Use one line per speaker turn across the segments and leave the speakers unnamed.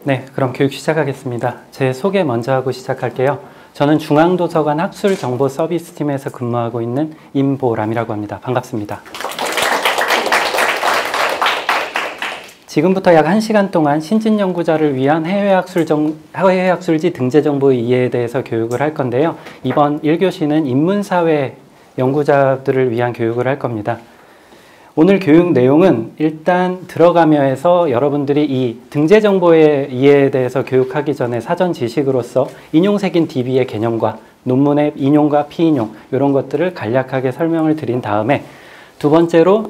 네, 그럼 교육 시작하겠습니다. 제 소개 먼저 하고 시작할게요. 저는 중앙도서관 학술정보서비스팀에서 근무하고 있는 임보람이라고 합니다. 반갑습니다. 지금부터 약 1시간 동안 신진 연구자를 위한 해외학술지 등재 정보의 이해에 대해서 교육을 할 건데요. 이번 1교시는 인문사회 연구자들을 위한 교육을 할 겁니다. 오늘 교육 내용은 일단 들어가며 해서 여러분들이 이 등재 정보의 이해에 대해서 교육하기 전에 사전 지식으로서 인용색인 DB의 개념과 논문의 인용과 피인용 이런 것들을 간략하게 설명을 드린 다음에 두 번째로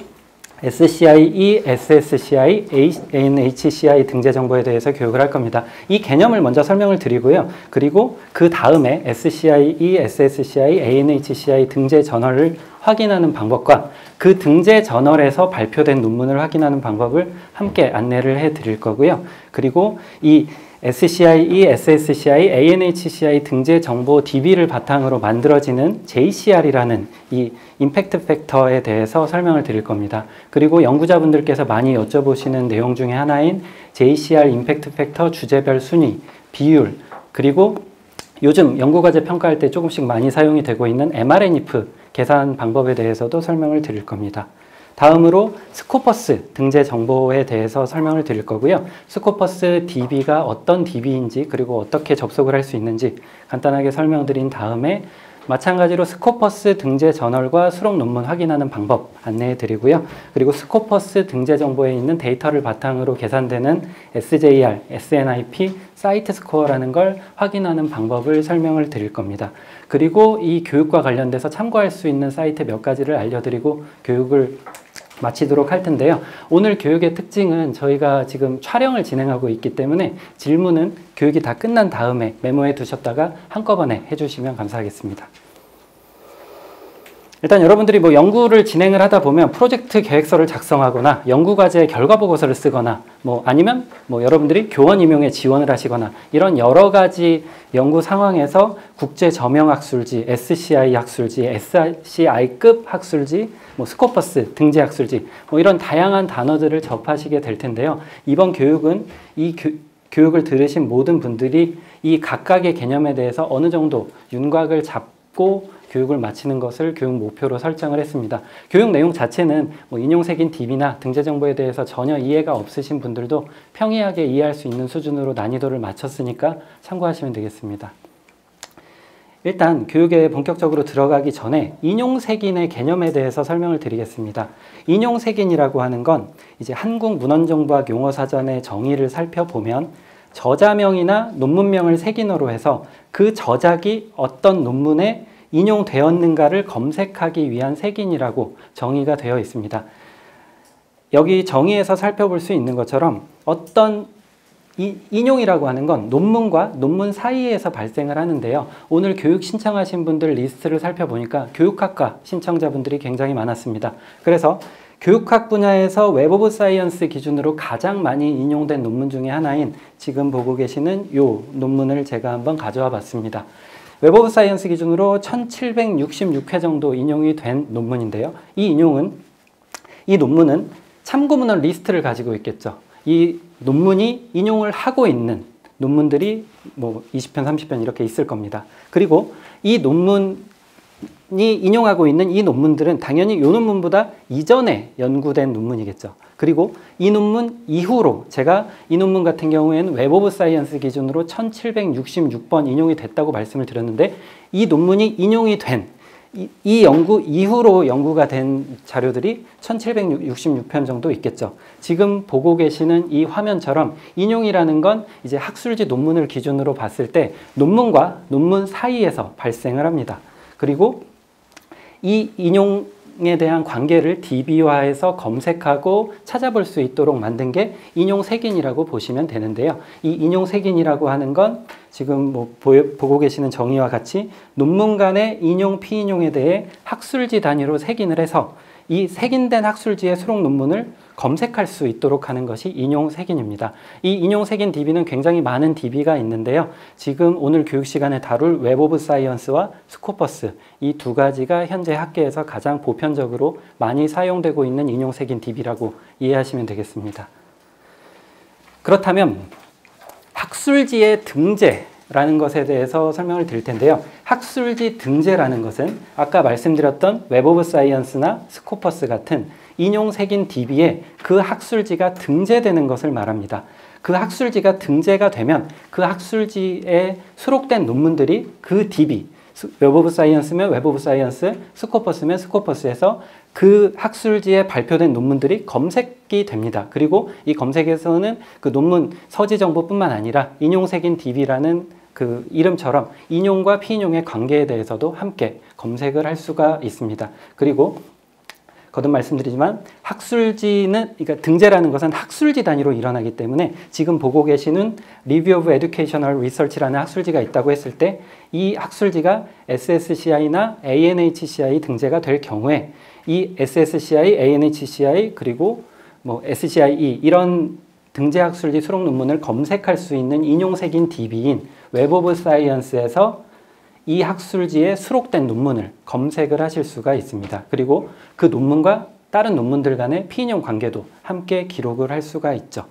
SCIE, SSCI, ANHCI 등재 정보에 대해서 교육을 할 겁니다. 이 개념을 먼저 설명을 드리고요. 그리고 그 다음에 SCIE, SSCI, ANHCI 등재 저널을 확인하는 방법과 그 등재 저널에서 발표된 논문을 확인하는 방법을 함께 안내를 해 드릴 거고요. 그리고 이 SCIE, SSCI, ANHCI 등재 정보 DB를 바탕으로 만들어지는 JCR이라는 이 임팩트 팩터에 대해서 설명을 드릴 겁니다. 그리고 연구자분들께서 많이 여쭤보시는 내용 중에 하나인 JCR 임팩트 팩터 주제별 순위, 비율, 그리고 요즘 연구과제 평가할 때 조금씩 많이 사용이 되고 있는 mRNF 계산 방법에 대해서도 설명을 드릴 겁니다. 다음으로 스코퍼스 등재 정보에 대해서 설명을 드릴 거고요. 스코퍼스 DB가 어떤 DB인지 그리고 어떻게 접속을 할 수 있는지 간단하게 설명드린 다음에 마찬가지로 스코퍼스 등재 저널과 수록 논문 확인하는 방법 안내해 드리고요. 그리고 스코퍼스 등재 정보에 있는 데이터를 바탕으로 계산되는 SJR, SNIP, 사이트 스코어라는 걸 확인하는 방법을 설명을 드릴 겁니다. 그리고 이 교육과 관련돼서 참고할 수 있는 사이트 몇 가지를 알려드리고 교육을 마치도록 할 텐데요. 오늘 교육의 특징은 저희가 지금 촬영을 진행하고 있기 때문에 질문은 교육이 다 끝난 다음에 메모해 두셨다가 한꺼번에 해주시면 감사하겠습니다. 일단 여러분들이 뭐 연구를 진행을 하다 보면 프로젝트 계획서를 작성하거나 연구과제 결과 보고서를 쓰거나 뭐 아니면 뭐 여러분들이 교원 임용에 지원을 하시거나 이런 여러 가지 연구 상황에서 국제 저명 학술지, SCI 학술지, SCI급 학술지, 뭐 스코퍼스 등재 학술지 뭐 이런 다양한 단어들을 접하시게 될 텐데요. 이번 교육은 이 교육을 들으신 모든 분들이 이 각각의 개념에 대해서 어느 정도 윤곽을 잡고 교육을 마치는 것을 교육 목표로 설정을 했습니다. 교육 내용 자체는 뭐 인용색인 DB나 등재 정보에 대해서 전혀 이해가 없으신 분들도 평이하게 이해할 수 있는 수준으로 난이도를 맞췄으니까 참고하시면 되겠습니다. 일단 교육에 본격적으로 들어가기 전에 인용색인의 개념에 대해서 설명을 드리겠습니다. 인용색인이라고 하는 건 이제 한국문헌정보학 용어사전의 정의를 살펴보면 저자명이나 논문명을 색인어로 해서 그 저작이 어떤 논문에 인용되었는가를 검색하기 위한 색인이라고 정의가 되어 있습니다. 여기 정의에서 살펴볼 수 있는 것처럼 어떤 인용이라고 하는 건 논문과 논문 사이에서 발생을 하는데요. 오늘 교육 신청하신 분들 리스트를 살펴보니까 교육학과 신청자분들이 굉장히 많았습니다. 그래서 교육학 분야에서 웹 오브 사이언스 기준으로 가장 많이 인용된 논문 중에 하나인 지금 보고 계시는 이 논문을 제가 한번 가져와 봤습니다. 웹 오브 사이언스 기준으로 1766회 정도 인용이 된 논문인데요. 이 논문은 참고문헌 리스트를 가지고 있겠죠. 이 논문이 인용을 하고 있는 논문들이 뭐 20편, 30편 이렇게 있을 겁니다. 그리고 이 논문이 인용하고 있는 이 논문들은 당연히 이 논문보다 이전에 연구된 논문이겠죠. 그리고 이 논문 이후로 제가 이 논문 같은 경우에는 웹 오브 사이언스 기준으로 1766번 인용이 됐다고 말씀을 드렸는데 이 논문이 인용이 된 이 연구 이후로 연구가 된 자료들이 1766편 정도 있겠죠. 지금 보고 계시는 이 화면처럼 인용이라는 건 이제 학술지 논문을 기준으로 봤을 때 논문과 논문 사이에서 발생을 합니다. 그리고 이 인용에 대한 관계를 DB화해서 검색하고 찾아볼 수 있도록 만든 게 인용색인이라고 보시면 되는데요. 이 인용색인이라고 하는 건 지금 뭐 보고 계시는 정의와 같이 논문 간의 인용, 피인용에 대해 학술지 단위로 색인을 해서 이 색인된 학술지의 수록 논문을 검색할 수 있도록 하는 것이 인용색인입니다. 이 인용색인 DB는 굉장히 많은 DB가 있는데요. 지금 오늘 교육 시간에 다룰 웹 오브 사이언스와 스코퍼스 이 두 가지가 현재 학계에서 가장 보편적으로 많이 사용되고 있는 인용색인 DB라고 이해하시면 되겠습니다. 그렇다면 학술지의 등재라는 것에 대해서 설명을 드릴 텐데요. 학술지 등재라는 것은 아까 말씀드렸던 웹 오브 사이언스나 스코퍼스 같은 인용색인 DB에 그 학술지가 등재되는 것을 말합니다. 그 학술지가 등재가 되면 그 학술지에 수록된 논문들이 그 DB, 웹 오브 사이언스면 웹 오브 사이언스, 스코퍼스면 스코퍼스에서 그 학술지에 발표된 논문들이 검색이 됩니다. 그리고 이 검색에서는 그 논문 서지 정보뿐만 아니라 인용색인 DB라는 그 이름처럼 인용과 피인용의 관계에 대해서도 함께 검색을 할 수가 있습니다. 그리고 거듭 말씀드리지만 학술지는, 그러니까 등재라는 것은 학술지 단위로 일어나기 때문에 지금 보고 계시는 Review of Educational Research라는 학술지가 있다고 했을 때 이 학술지가 SSCI나 ANHCI 등재가 될 경우에 이 SSCI, ANHCI 그리고 뭐 SCIE 이런 등재 학술지 수록 논문을 검색할 수 있는 인용색인 DB인 웹 오브 사이언스에서 이 학술지에 수록된 논문을 검색을 하실 수가 있습니다. 그리고 그 논문과 다른 논문들 간의 피인용 관계도 함께 기록을 할 수가 있죠.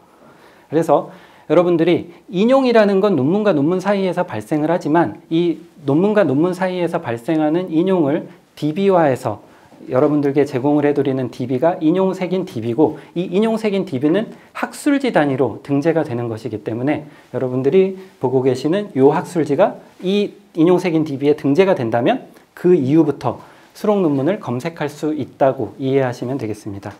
그래서 여러분들이 인용이라는 건 논문과 논문 사이에서 발생을 하지만 이 논문과 논문 사이에서 발생하는 인용을 DB화해서 여러분들께 제공을 해드리는 DB가 인용색인 DB고 이 인용색인 DB는 학술지 단위로 등재가 되는 것이기 때문에 여러분들이 보고 계시는 이 학술지가 이 인용색인 DB에 등재가 된다면 그 이후부터 수록 논문을 검색할 수 있다고 이해하시면 되겠습니다.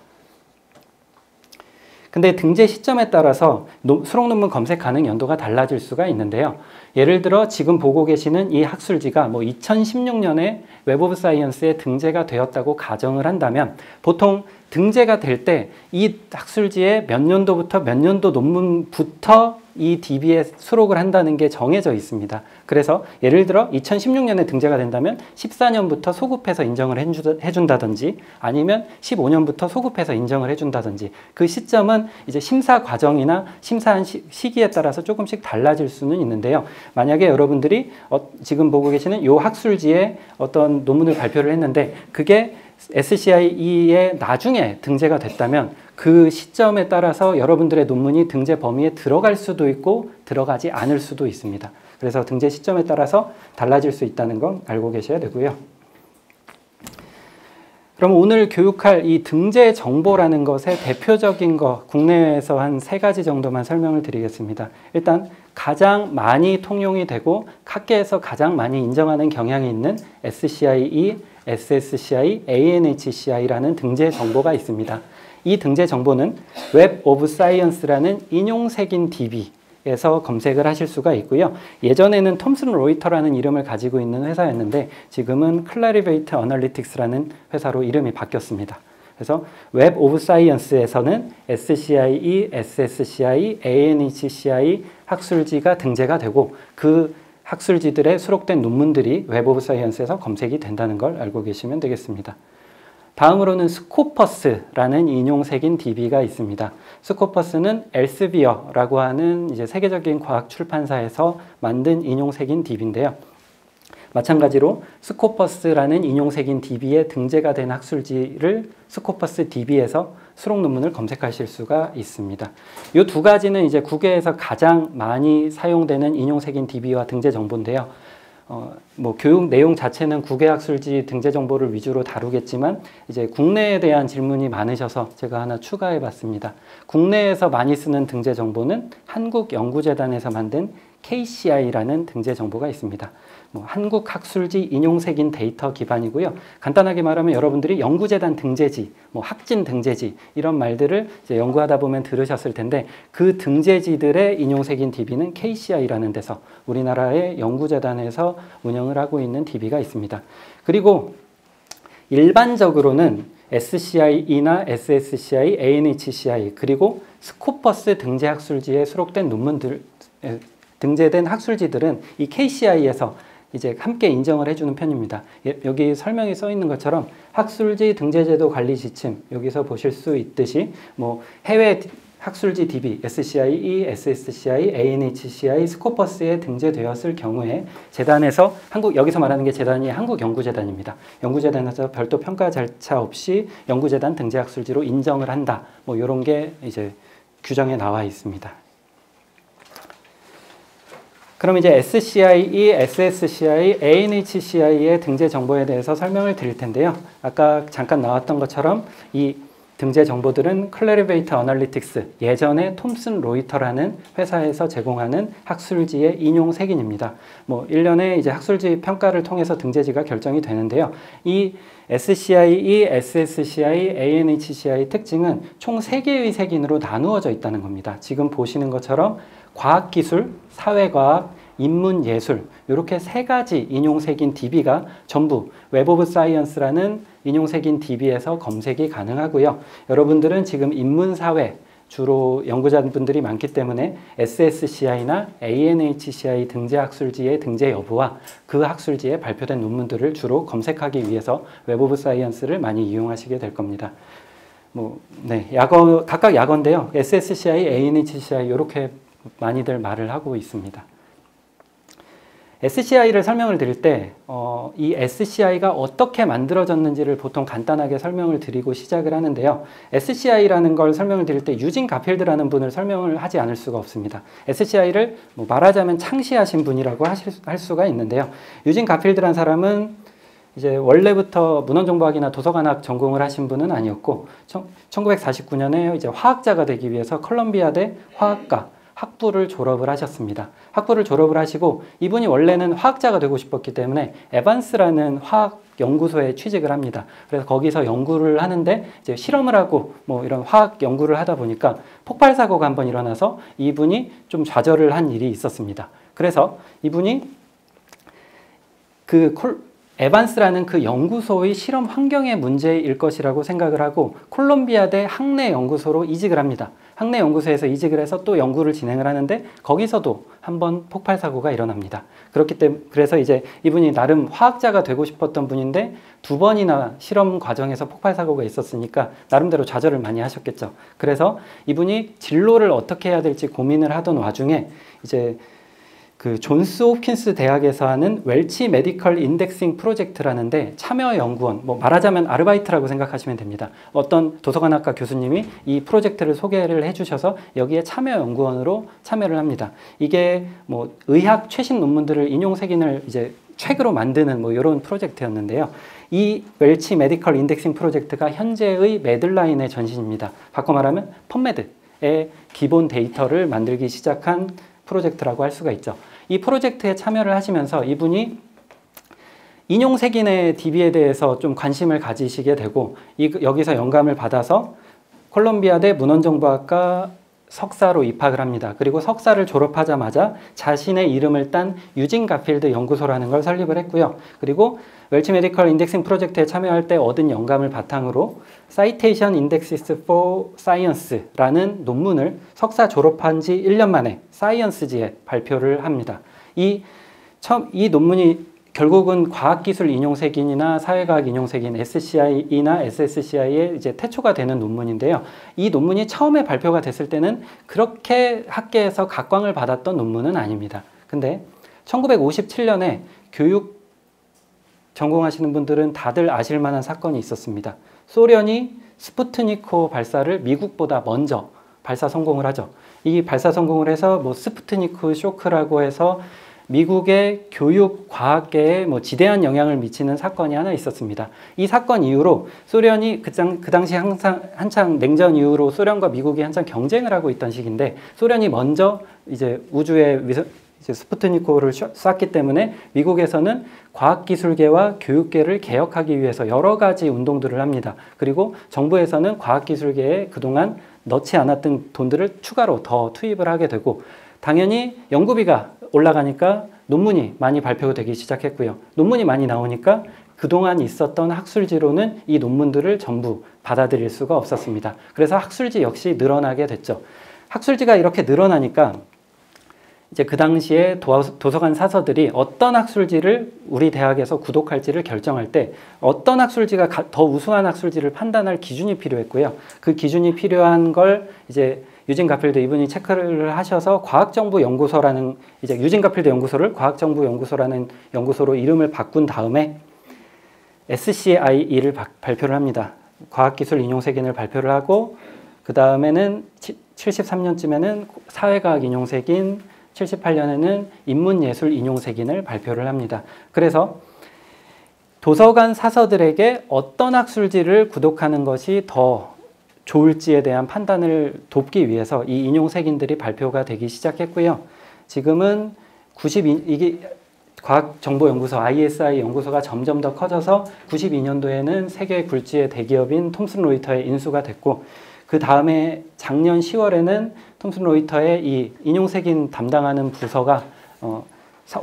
근데 등재 시점에 따라서 수록 논문 검색 가능 연도가 달라질 수가 있는데요. 예를 들어 지금 보고 계시는 이 학술지가 뭐 2016년에 웹 오브 사이언스에 등재가 되었다고 가정을 한다면 보통 등재가 될 때 이 학술지에 몇 년도부터 몇 년도 논문부터 이 DB에 수록을 한다는 게 정해져 있습니다. 그래서 예를 들어 2016년에 등재가 된다면 14년부터 소급해서 인정을 해준다든지 아니면 15년부터 소급해서 인정을 해준다든지 그 시점은 이제 심사 과정이나 심사한 시기에 따라서 조금씩 달라질 수는 있는데요. 만약에 여러분들이 지금 보고 계시는 이 학술지에 어떤 논문을 발표를 했는데 그게 SCIE에 나중에 등재가 됐다면 그 시점에 따라서 여러분들의 논문이 등재 범위에 들어갈 수도 있고 들어가지 않을 수도 있습니다. 그래서 등재 시점에 따라서 달라질 수 있다는 건 알고 계셔야 되고요. 그럼 오늘 교육할 이 등재 정보라는 것의 대표적인 거 국내에서 한 3가지 정도만 설명을 드리겠습니다. 일단 가장 많이 통용이 되고 학계에서 가장 많이 인정하는 경향이 있는 SCIE, SSCI, ANHCI라는 등재 정보가 있습니다. 이 등재 정보는 웹 오브 사이언스라는 인용색인 DB에서 검색을 하실 수가 있고요. 예전에는 톰슨 로이터라는 이름을 가지고 있는 회사였는데 지금은 클래리베이트 어널리틱스라는 회사로 이름이 바뀌었습니다. 그래서 웹 오브 사이언스에서는 SCIE, SSCI, ANHCI 학술지가 등재가 되고 그 학술지들의 수록된 논문들이 웹 오브 사이언스에서 검색이 된다는 걸 알고 계시면 되겠습니다. 다음으로는 스코퍼스라는 인용색인 DB가 있습니다. 스코퍼스는 엘스비어라고 하는 이제 세계적인 과학 출판사에서 만든 인용색인 DB인데요. 마찬가지로 스코퍼스라는 인용색인 DB에 등재가 된 학술지를 스코퍼스 DB에서 수록 논문을 검색하실 수가 있습니다. 이 2가지는 이제 국외에서 가장 많이 사용되는 인용색인 DB와 등재 정보인데요. 뭐 교육 내용 자체는 국외 학술지 등재 정보를 위주로 다루겠지만 이제 국내에 대한 질문이 많으셔서 제가 하나 추가해 봤습니다. 국내에서 많이 쓰는 등재 정보는 한국연구재단에서 만든 KCI라는 등재 정보가 있습니다. 한국학술지 인용색인 데이터 기반이고요. 간단하게 말하면 여러분들이 연구재단 등재지, 학진 등재지 이런 말들을 이제 연구하다 보면 들으셨을 텐데 그 등재지들의 인용색인 DB는 KCI라는 데서 우리나라의 연구재단에서 운영을 하고 있는 DB가 있습니다. 그리고 일반적으로는 SCIE나 SSCI, ANHCI 그리고 스코퍼스 등재 학술지에 수록된 논문들 등재된 학술지들은 이 KCI에서 이제 함께 인정을 해주는 편입니다. 여기 설명이 써 있는 것처럼 학술지 등재제도 관리 지침 여기서 보실 수 있듯이 해외 학술지 DB, SCIE, SSCI, ANHCI, 스코퍼스에 등재되었을 경우에 재단에서 여기서 말하는 게 재단이 한국연구재단입니다. 연구재단에서 별도 평가 절차 없이 연구재단 등재 학술지로 인정을 한다. 이런 게 이제 규정에 나와 있습니다. 그럼 이제 SCIE, SSCI, ANHCI의 등재 정보에 대해서 설명을 드릴 텐데요. 아까 잠깐 나왔던 것처럼 이 등재 정보들은 클래리베이터 어널리틱스, 예전에 톰슨 로이터라는 회사에서 제공하는 학술지의 인용 색인입니다. 뭐 1년에 이제 학술지 평가를 통해서 등재지가 결정이 되는데요. 이 SCIE, SSCI, ANHCI 특징은 총 3개의 색인으로 나누어져 있다는 겁니다. 지금 보시는 것처럼 과학기술, 사회과학, 인문예술 이렇게 3가지 인용색인 DB가 전부 웹 오브 사이언스라는 인용색인 DB에서 검색이 가능하고요. 여러분들은 지금 인문사회 주로 연구자분들이 많기 때문에 SSCI나 ANHCI 등재 학술지의 등재 여부와 그 학술지에 발표된 논문들을 주로 검색하기 위해서 웹 오브 사이언스를 많이 이용하시게 될 겁니다. 각각 약어인데요. SSCI, ANHCI 이렇게 많이들 말을 하고 있습니다. SCI를 설명을 드릴 때 이 SCI가 어떻게 만들어졌는지를 보통 간단하게 설명을 드리고 시작을 하는데요. SCI라는 걸 설명을 드릴 때 유진 가필드라는 분을 설명을 하지 않을 수가 없습니다. SCI를 말하자면 창시하신 분이라고 할 수가 있는데요. 유진 가필드라는 사람은 이제 원래부터 문헌정보학이나 도서관학 전공을 하신 분은 아니었고 1949년에 이제 화학자가 되기 위해서 컬럼비아대 화학과 학부를 졸업을 하셨습니다. 학부를 졸업을 하시고 이분이 원래는 화학자가 되고 싶었기 때문에 에반스라는 화학 연구소에 취직을 합니다. 그래서 거기서 연구를 하는데 이제 실험을 하고 이런 화학 연구를 하다 보니까 폭발 사고가 한번 일어나서 이분이 좀 좌절을 한 일이 있었습니다. 그래서 이분이 에반스라는 그 연구소의 실험 환경의 문제일 것이라고 생각을 하고 콜롬비아대 학내 연구소로 이직을 합니다. 학내 연구소에서 이직을 해서 또 연구를 진행을 하는데 거기서도 한번 폭발 사고가 일어납니다. 그래서 이제 이분이 나름 화학자가 되고 싶었던 분인데 2번이나 실험 과정에서 폭발 사고가 있었으니까 나름대로 좌절을 많이 하셨겠죠. 그래서 이분이 진로를 어떻게 해야 될지 고민을 하던 와중에 이제 그 존스 홉킨스 대학에서 하는 웰치 메디컬 인덱싱 프로젝트라는데 참여 연구원, 말하자면 아르바이트라고 생각하시면 됩니다. 어떤 도서관학과 교수님이 이 프로젝트를 소개를 해주셔서 여기에 참여 연구원으로 참여를 합니다. 이게 의학 최신 논문들을 인용색인을 이제 책으로 만드는 이런 프로젝트였는데요. 이 웰치 메디컬 인덱싱 프로젝트가 현재의 매들라인의 전신입니다. 바꿔 말하면 펀메드의 기본 데이터를 만들기 시작한 프로젝트라고 할 수가 있죠. 이 프로젝트에 참여를 하시면서 이분이 인용색인의 DB에 대해서 좀 관심을 가지시게 되고 여기서 영감을 받아서 콜롬비아대 문헌정보학과 석사로 입학을 합니다. 그리고 석사를 졸업하자마자 자신의 이름을 딴 유진 가필드 연구소라는 걸 설립을 했고요. 그리고 웰치 메디컬 인덱싱 프로젝트에 참여할 때 얻은 영감을 바탕으로 Citation Indexes for Science라는 논문을 석사 졸업한 지 1년 만에 사이언스지에 발표를 합니다. 이 논문이 결국은 과학기술 인용색인이나 사회과학 인용색인 SCI나 SSCI의 이제 태초가 되는 논문인데요. 이 논문이 처음에 발표가 됐을 때는 그렇게 학계에서 각광을 받았던 논문은 아닙니다. 근데 1957년에 교육 전공하시는 분들은 다들 아실 만한 사건이 있었습니다. 소련이 스푸트니크 발사를 미국보다 먼저 발사 성공을 하죠. 이 발사 성공을 해서 스푸트니크 쇼크라고 해서 미국의 교육 과학계에 지대한 영향을 미치는 사건이 하나 있었습니다. 이 사건 이후로 소련이 그 당시 한창 냉전 이후로 소련과 미국이 한창 경쟁을 하고 있던 시기인데 소련이 먼저 이제 우주에 스푸트니크를 쐈기 때문에 미국에서는 과학기술계와 교육계를 개혁하기 위해서 여러 가지 운동들을 합니다. 그리고 정부에서는 과학기술계에 그동안 넣지 않았던 돈들을 추가로 더 투입을 하게 되고 당연히 연구비가 올라가니까 논문이 많이 발표되기 시작했고요. 논문이 많이 나오니까 그동안 있었던 학술지로는 이 논문들을 전부 받아들일 수가 없었습니다. 그래서 학술지 역시 늘어나게 됐죠. 학술지가 이렇게 늘어나니까 이제 그 당시에 도서관 사서들이 어떤 학술지를 우리 대학에서 구독할지를 결정할 때 어떤 학술지가 더 우수한 학술지를 판단할 기준이 필요했고요. 그 기준이 필요한 걸 이제 유진 가필드 이분이 체크를 하셔서 과학정보연구소라는 이제 유진 가필드 연구소를 과학정보연구소라는 연구소로 이름을 바꾼 다음에 SCIE를 발표를 합니다. 과학기술 인용색인을 발표를 하고 그 다음에는 73년쯤에는 사회과학 인용색인, 78년에는 인문예술 인용색인을 발표를 합니다. 그래서 도서관 사서들에게 어떤 학술지를 구독하는 것이 더 좋을지에 대한 판단을 돕기 위해서 이 인용색인들이 발표가 되기 시작했고요. 지금은 이게 과학정보연구소 ISI 연구소가 점점 더 커져서 92년도에는 세계 굴지의 대기업인 톰슨 로이터에 인수가 됐고, 그 다음에 작년 10월에는 톰슨 로이터의 이 인용색인 담당하는 부서가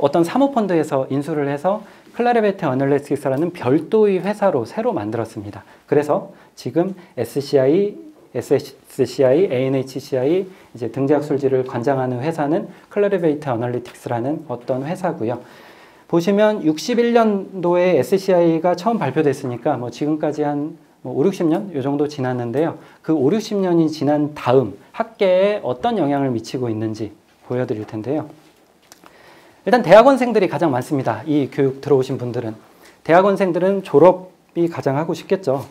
어떤 사모펀드에서 인수를 해서 클라리베트 어널리틱스라는 별도의 회사로 새로 만들었습니다. 그래서 지금 SCI, SSCI, ANHCI 이제 등재학술지를 관장하는 회사는 클라리베이트 어널리틱스라는 어떤 회사고요. 보시면 61년도에 SCI가 처음 발표됐으니까 뭐 지금까지 한 5, 60년 이 정도 지났는데요. 그 5, 60년이 지난 다음 학계에 어떤 영향을 미치고 있는지 보여드릴 텐데요. 일단 대학원생들이 가장 많습니다. 이 교육 들어오신 분들은. 대학원생들은 졸업이 가장 하고 싶겠죠.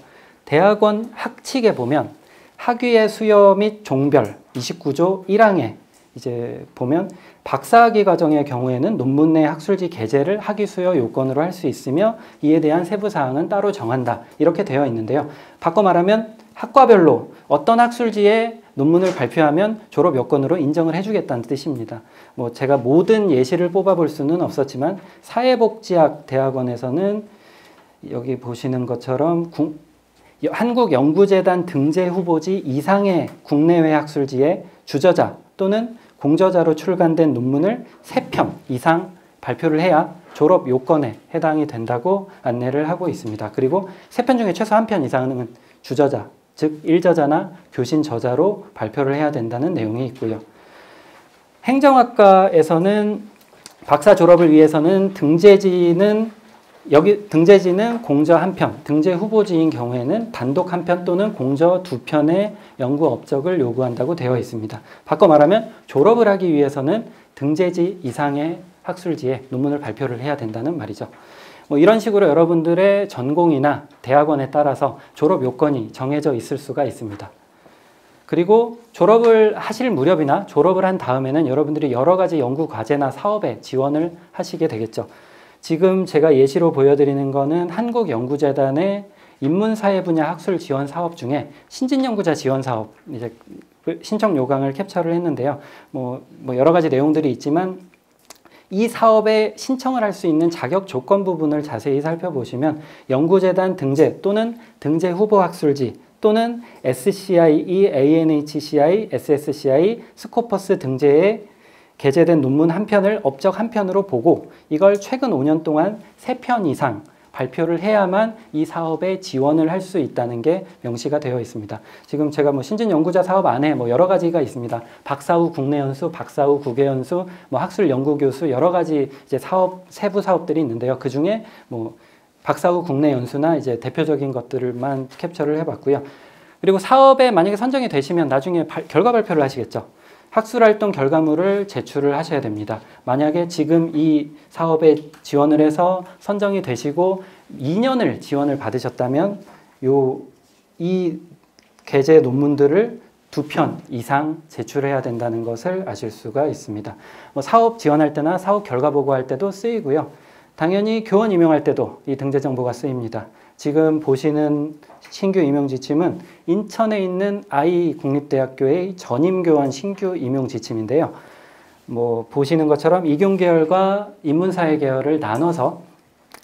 대학원 학칙에 보면 학위의 수요 및 종별 29조 1항에 이제 보면 박사학위 과정의 경우에는 논문 내 학술지 게재를 학위 수요 요건으로 할 수 있으며 이에 대한 세부 사항은 따로 정한다. 이렇게 되어 있는데요. 바꿔 말하면 학과별로 어떤 학술지에 논문을 발표하면 졸업 요건으로 인정을 해주겠다는 뜻입니다. 뭐 제가 모든 예시를 뽑아볼 수는 없었지만 사회복지학 대학원에서는 여기 보시는 것처럼 한국연구재단 등재 후보지 이상의 국내외 학술지에 주저자 또는 공저자로 출간된 논문을 3편 이상 발표를 해야 졸업 요건에 해당이 된다고 안내를 하고 있습니다. 그리고 3편 중에 최소 1편 이상은 주저자, 즉 일저자나 교신 저자로 발표를 해야 된다는 내용이 있고요. 행정학과에서는 박사 졸업을 위해서는 등재지는 공저 1편, 등재 후보지인 경우에는 단독 1편 또는 공저 2편의 연구 업적을 요구한다고 되어 있습니다. 바꿔 말하면 졸업을 하기 위해서는 등재지 이상의 학술지에 논문을 발표를 해야 된다는 말이죠. 뭐 이런 식으로 여러분들의 전공이나 대학원에 따라서 졸업 요건이 정해져 있을 수가 있습니다. 그리고 졸업을 하실 무렵이나 졸업을 한 다음에는 여러분들이 여러 가지 연구 과제나 사업에 지원을 하시게 되겠죠. 지금 제가 예시로 보여드리는 거는 한국연구재단의 인문사회 분야 학술 지원 사업 중에 신진연구자 지원 사업 이제 신청 요강을 캡처를 했는데요. 뭐 여러 가지 내용들이 있지만 이 사업에 신청을 할 수 있는 자격 조건 부분을 자세히 살펴보시면 연구재단 등재 또는 등재 후보 학술지 또는 SCI, ANHCI, SSCI, 스코퍼스 등재에 게재된 논문 1편을 업적 1편으로 보고 이걸 최근 5년 동안 3편 이상 발표를 해야만 이 사업에 지원을 할 수 있다는 게 명시가 되어 있습니다. 지금 제가 뭐 신진연구자 사업 안에 뭐 여러 가지가 있습니다. 박사 후 국내 연수, 박사 후 국외 연수, 뭐 학술 연구 교수 여러 가지 이제 사업 세부 사업들이 있는데요. 그 중에 뭐 박사 후 국내 연수나 이제 대표적인 것들만 캡처를 해봤고요. 그리고 사업에 만약에 선정이 되시면 나중에 결과 발표를 하시겠죠. 학술활동 결과물을 제출을 하셔야 됩니다. 만약에 지금 이 사업에 지원을 해서 선정이 되시고 2년을 지원을 받으셨다면 이 게재 논문들을 2편 이상 제출해야 된다는 것을 아실 수가 있습니다. 뭐 사업 지원할 때나 사업 결과 보고할 때도 쓰이고요. 당연히 교원 임용할 때도 이 등재 정보가 쓰입니다. 지금 보시는 신규 임용 지침은 인천에 있는 아이국립대학교의 전임교원 신규 임용 지침인데요. 뭐 보시는 것처럼 이공 계열과 인문사회 계열을 나눠서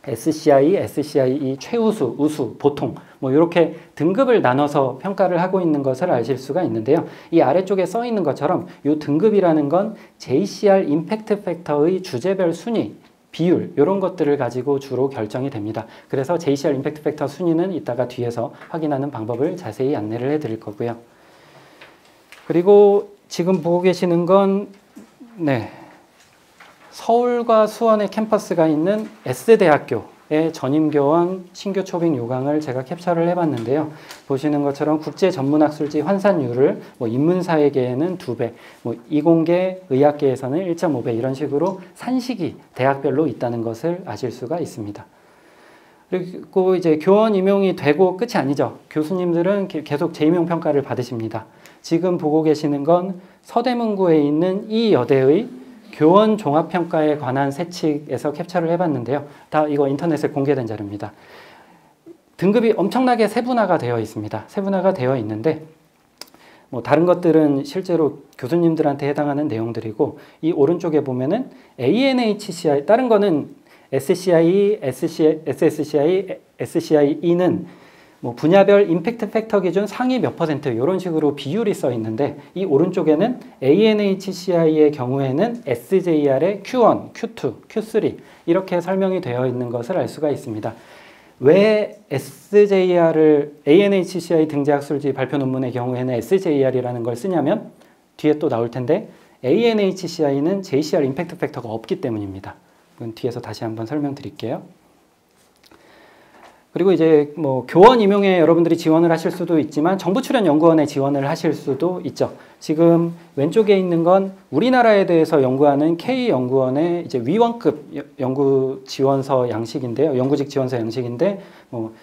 SCI, SCI 최우수, 우수, 보통 뭐 이렇게 등급을 나눠서 평가를 하고 있는 것을 아실 수가 있는데요. 이 아래쪽에 써 있는 것처럼 이 등급이라는 건 JCR 임팩트 팩터의 주제별 순위 비율 이런 것들을 가지고 주로 결정이 됩니다. 그래서 JCR 임팩트 팩터 순위는 이따가 뒤에서 확인하는 방법을 자세히 안내를 해드릴 거고요. 그리고 지금 보고 계시는 건 서울과 수원의 캠퍼스가 있는 S대학교의 전임교원 신규 초빙 요강을 제가 캡처를 해봤는데요. 보시는 것처럼 국제전문학술지 환산율을 뭐 인문사회계에는 2배, 뭐 이공계 의학계에서는 1.5배 이런 식으로 산식이 대학별로 있다는 것을 아실 수가 있습니다. 그리고 이제 교원 임용이 되고 끝이 아니죠. 교수님들은 계속 재임용 평가를 받으십니다. 지금 보고 계시는 건 서대문구에 있는 이 여대의 교원 종합평가에 관한 세칙에서 캡처를 해봤는데요. 다 이거 인터넷에 공개된 자료입니다. 등급이 엄청나게 세분화가 되어 있습니다. 세분화가 되어 있는데 뭐 다른 것들은 실제로 교수님들한테 해당하는 내용들이고 이 오른쪽에 보면은 ANHCI, 다른 거는 SCI, SSCI, SCIE는 뭐 분야별 임팩트 팩터 기준 상위 몇 퍼센트 이런 식으로 비율이 써 있는데 이 오른쪽에는 ANHCI의 경우에는 SJR의 Q1, Q2, Q3 이렇게 설명이 되어 있는 것을 알 수가 있습니다. 왜 SJR을 ANHCI 등재학술지 발표 논문의 경우에는 SJR이라는 걸 쓰냐면 뒤에 또 나올 텐데 ANHCI는 JCR 임팩트 팩터가 없기 때문입니다. 이건 뒤에서 다시 한번 설명드릴게요. 그리고 이제 뭐 교원 임용에 여러분들이 지원을 하실 수도 있지만 정부 출연 연구원에 지원을 하실 수도 있죠. 지금 왼쪽에 있는 건 우리나라에 대해서 연구하는 K연구원의 이제 위원급 연구 지원서 양식인데요. 연구직 지원서 양식인데 뭐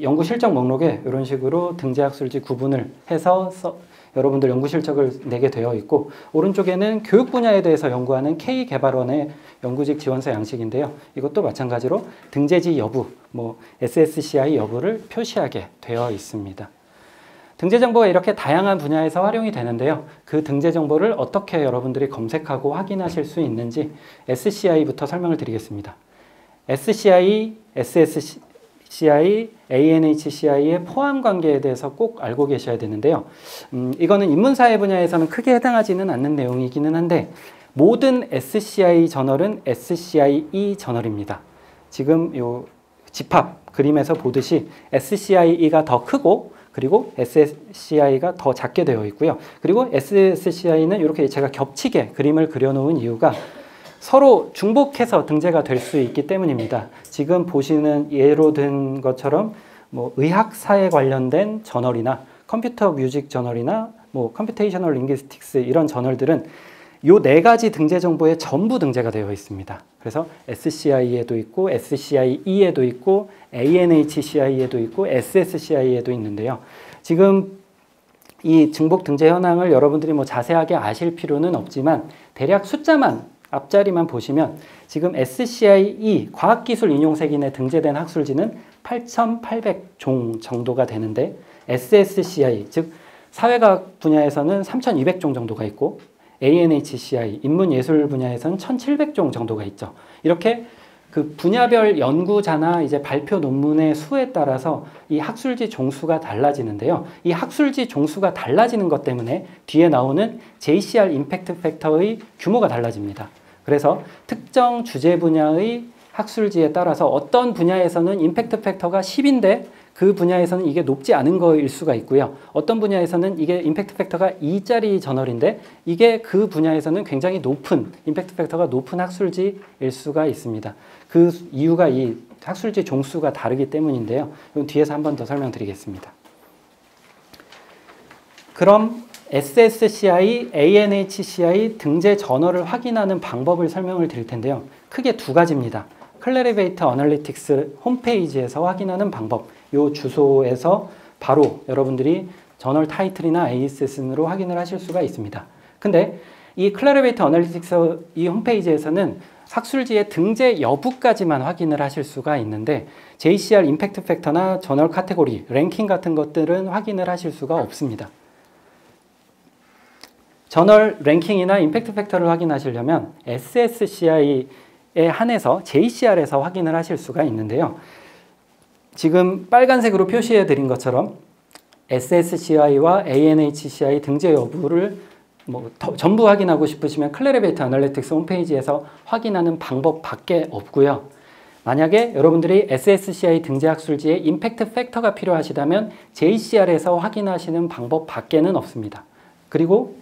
연구 실적 목록에 이런 식으로 등재학술지 구분을 해서 여러분들 연구 실적을 내게 되어 있고 오른쪽에는 교육 분야에 대해서 연구하는 K개발원의 연구직 지원서 양식인데요. 이것도 마찬가지로 등재지 여부, 뭐 SSCI 여부를 표시하게 되어 있습니다. 등재 정보가 이렇게 다양한 분야에서 활용이 되는데요. 그 등재 정보를 어떻게 여러분들이 검색하고 확인하실 수 있는지 SCI부터 설명을 드리겠습니다. SCI, SSCI, ANHCI의 포함 관계에 대해서 꼭 알고 계셔야 되는데요. 이거는 인문사회 분야에서는 크게 해당하지는 않는 내용이기는 한데 모든 SCI 저널은 SCIE 저널입니다. 지금 요 집합 그림에서 보듯이 SCIE가 더 크고 그리고 SSCI가 더 작게 되어 있고요. 그리고 SSCI는 이렇게 제가 겹치게 그림을 그려놓은 이유가 서로 중복해서 등재가 될 수 있기 때문입니다. 지금 보시는 예로 든 것처럼 뭐 의학사에 관련된 저널이나 컴퓨터 뮤직 저널이나 뭐 컴퓨테이셔널 링귀스틱스 이런 저널들은 요 네 가지 등재 정보에 전부 등재가 되어 있습니다. 그래서 SCI에도 있고 SCIE에도 있고 ANHCI에도 있고 SSCI에도 있는데요. 지금 이 증복 등재 현황을 여러분들이 뭐 자세하게 아실 필요는 없지만 대략 숫자만 앞자리만 보시면 지금 SCIE 과학기술 인용색인에 등재된 학술지는 8,800종 정도가 되는데 SSCI 즉 사회과학 분야에서는 3,200종 정도가 있고 ANHCI 인문예술 분야에서는 1,700종 정도가 있죠. 이렇게 그 분야별 연구자나 이제 발표 논문의 수에 따라서 이 학술지 종수가 달라지는데요. 이 학술지 종수가 달라지는 것 때문에 뒤에 나오는 JCR 임팩트 팩터의 규모가 달라집니다. 그래서 특정 주제 분야의 학술지에 따라서 어떤 분야에서는 임팩트 팩터가 10인데 그 분야에서는 이게 높지 않은 거일 수가 있고요. 어떤 분야에서는 이게 임팩트 팩터가 2짜리 저널인데 이게 그 분야에서는 굉장히 높은 임팩트 팩터가 높은 학술지일 수가 있습니다. 그 이유가 이 학술지 종수가 다르기 때문인데요. 이건 뒤에서 한 번 더 설명드리겠습니다. 그럼 SSCI, ANHCI 등재 저널을 확인하는 방법을 설명을 드릴 텐데요. 크게 두 가지입니다. 클래리베이터 어널리틱스 홈페이지에서 확인하는 방법, 이 주소에서 바로 여러분들이 저널 타이틀이나 ASS으로 확인을 하실 수가 있습니다. 근데 이 클래리베이터 어널리틱스 이 홈페이지에서는 학술지의 등재 여부까지만 확인을 하실 수가 있는데 JCR 임팩트 팩터나 저널 카테고리, 랭킹 같은 것들은 확인을 하실 수가 없습니다. 저널 랭킹이나 임팩트 팩터를 확인하시려면 SSCI에 한해서 JCR에서 확인을 하실 수가 있는데요. 지금 빨간색으로 표시해 드린 것처럼 SSCI와 ANHCI 등재 여부를 전부 확인하고 싶으시면 클래리베이터 어널리틱스 홈페이지에서 확인하는 방법밖에 없고요. 만약에 여러분들이 SSCI 등재 학술지에 임팩트 팩터가 필요하시다면 JCR에서 확인하시는 방법밖에는 없습니다. 그리고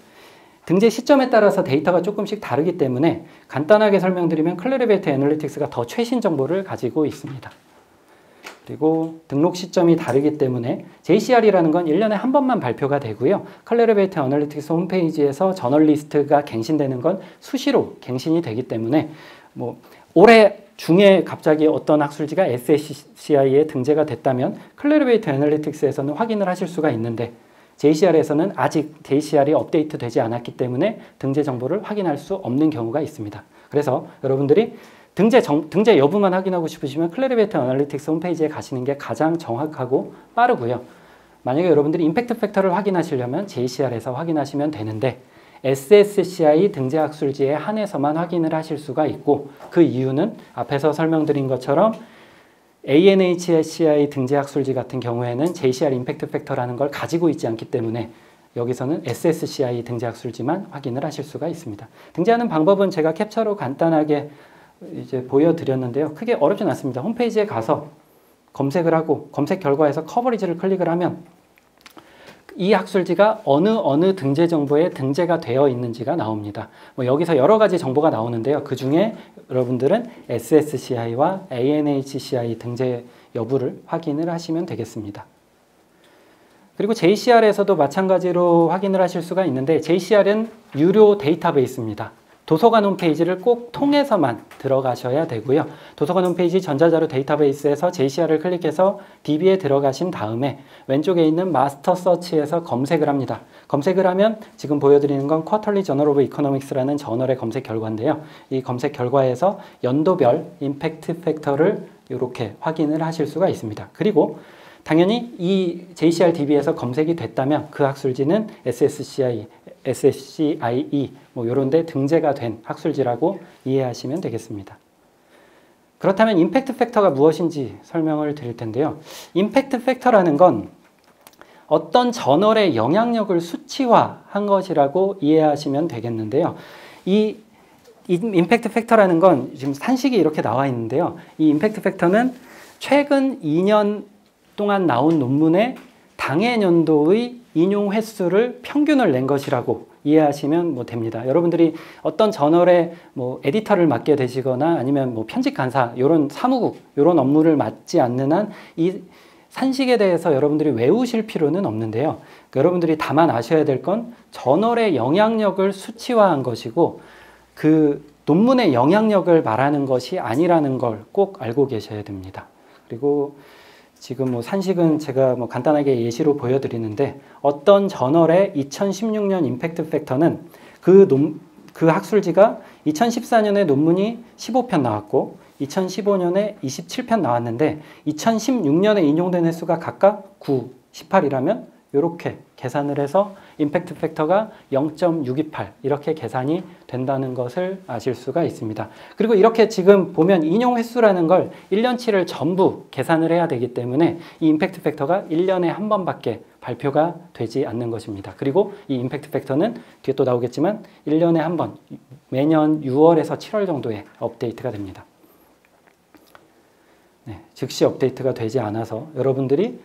등재 시점에 따라서 데이터가 조금씩 다르기 때문에 간단하게 설명드리면 클래리베이터 애널리틱스가 더 최신 정보를 가지고 있습니다. 그리고 등록 시점이 다르기 때문에 JCR이라는 건 1년에 한 번만 발표가 되고요. 클래리베이터 애널리틱스 홈페이지에서 저널리스트가 갱신되는 건 수시로 갱신이 되기 때문에 올해 중에 갑자기 어떤 학술지가 SSCI에 등재가 됐다면 클래리베이터 애널리틱스에서는 확인을 하실 수가 있는데 JCR에서는 아직 JCR이 업데이트 되지 않았기 때문에 등재 정보를 확인할 수 없는 경우가 있습니다. 그래서 여러분들이 등재 여부만 확인하고 싶으시면 클래리베이터 애널리틱스 홈페이지에 가시는 게 가장 정확하고 빠르고요. 만약에 여러분들이 임팩트 팩터를 확인하시려면 JCR에서 확인하시면 되는데 SSCI 등재 학술지에 한해서만 확인을 하실 수가 있고, 그 이유는 앞에서 설명드린 것처럼 ANHCI 등재 학술지 같은 경우에는 JCR 임팩트 팩터라는 걸 가지고 있지 않기 때문에 여기서는 SSCI 등재 학술지만 확인을 하실 수가 있습니다. 등재하는 방법은 제가 캡처로 간단하게 이제 보여드렸는데요. 크게 어렵진 않습니다. 홈페이지에 가서 검색을 하고 검색 결과에서 커버리지를 클릭을 하면 이 학술지가 어느 등재 정보에 등재가 되어 있는지가 나옵니다. 여기서 여러 가지 정보가 나오는데요. 그 중에 여러분들은 SSCI와 ANHCI 등재 여부를 확인을 하시면 되겠습니다. 그리고 JCR에서도 마찬가지로 확인을 하실 수가 있는데, JCR은 유료 데이터베이스입니다. 도서관 홈페이지를 꼭 통해서만 들어가셔야 되고요. 도서관 홈페이지 전자자료 데이터베이스에서 JCR을 클릭해서 DB에 들어가신 다음에 왼쪽에 있는 마스터 서치에서 검색을 합니다. 검색을 하면 지금 보여드리는 건 쿼터리 저널 오브 이코노믹스라는 저널의 검색 결과인데요. 이 검색 결과에서 연도별 임팩트 팩터를 이렇게 확인을 하실 수가 있습니다. 그리고 당연히 이 JCR DB에서 검색이 됐다면 그 학술지는 SSCI, SSCIE 이런 데 등재가 된 학술지라고 이해하시면 되겠습니다. 그렇다면 임팩트 팩터가 무엇인지 설명을 드릴 텐데요. 임팩트 팩터라는 건 어떤 저널의 영향력을 수치화한 것이라고 이해하시면 되겠는데요. 이 임팩트 팩터라는 건 지금 산식이 이렇게 나와 있는데요. 이 임팩트 팩터는 최근 2년 동안 나온 논문의 당해 연도의 인용 횟수를 평균을 낸 것이라고 이해하시면 됩니다. 여러분들이 어떤 저널에 에디터를 맡게 되시거나 아니면 편집 간사, 이런 사무국, 이런 업무를 맡지 않는 한 이 산식에 대해서 여러분들이 외우실 필요는 없는데요. 여러분들이 다만 아셔야 될 건 저널의 영향력을 수치화한 것이고 그 논문의 영향력을 말하는 것이 아니라는 걸 꼭 알고 계셔야 됩니다. 그리고 지금 산식은 제가 간단하게 예시로 보여드리는데, 어떤 저널의 2016년 임팩트 팩터는 그 학술지가 2014년에 논문이 15편 나왔고 2015년에 27편 나왔는데 2016년에 인용된 횟수가 각각 9, 18이라면 이렇게 계산을 해서 임팩트 팩터가 0.628 이렇게 계산이 된다는 것을 아실 수가 있습니다. 그리고 이렇게 지금 보면 인용 횟수라는 걸 1년치를 전부 계산을 해야 되기 때문에 이 임팩트 팩터가 1년에 한 번밖에 발표가 되지 않는 것입니다. 그리고 이 임팩트 팩터는 뒤에 또 나오겠지만 1년에 한 번, 매년 6월에서 7월 정도에 업데이트가 됩니다. 네, 즉시 업데이트가 되지 않아서 여러분들이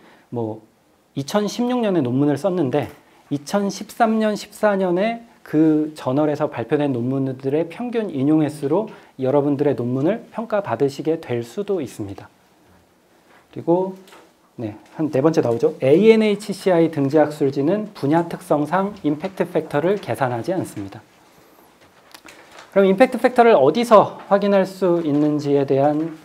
2016년에 논문을 썼는데 2013년, 14년에 그 저널에서 발표된 논문들의 평균 인용 횟수로 여러분들의 논문을 평가받으시게 될 수도 있습니다. 그리고 한 네 번째 나오죠. ANHCI 등재 학술지는 분야 특성상 임팩트 팩터를 계산하지 않습니다. 그럼 임팩트 팩터를 어디서 확인할 수 있는지에 대한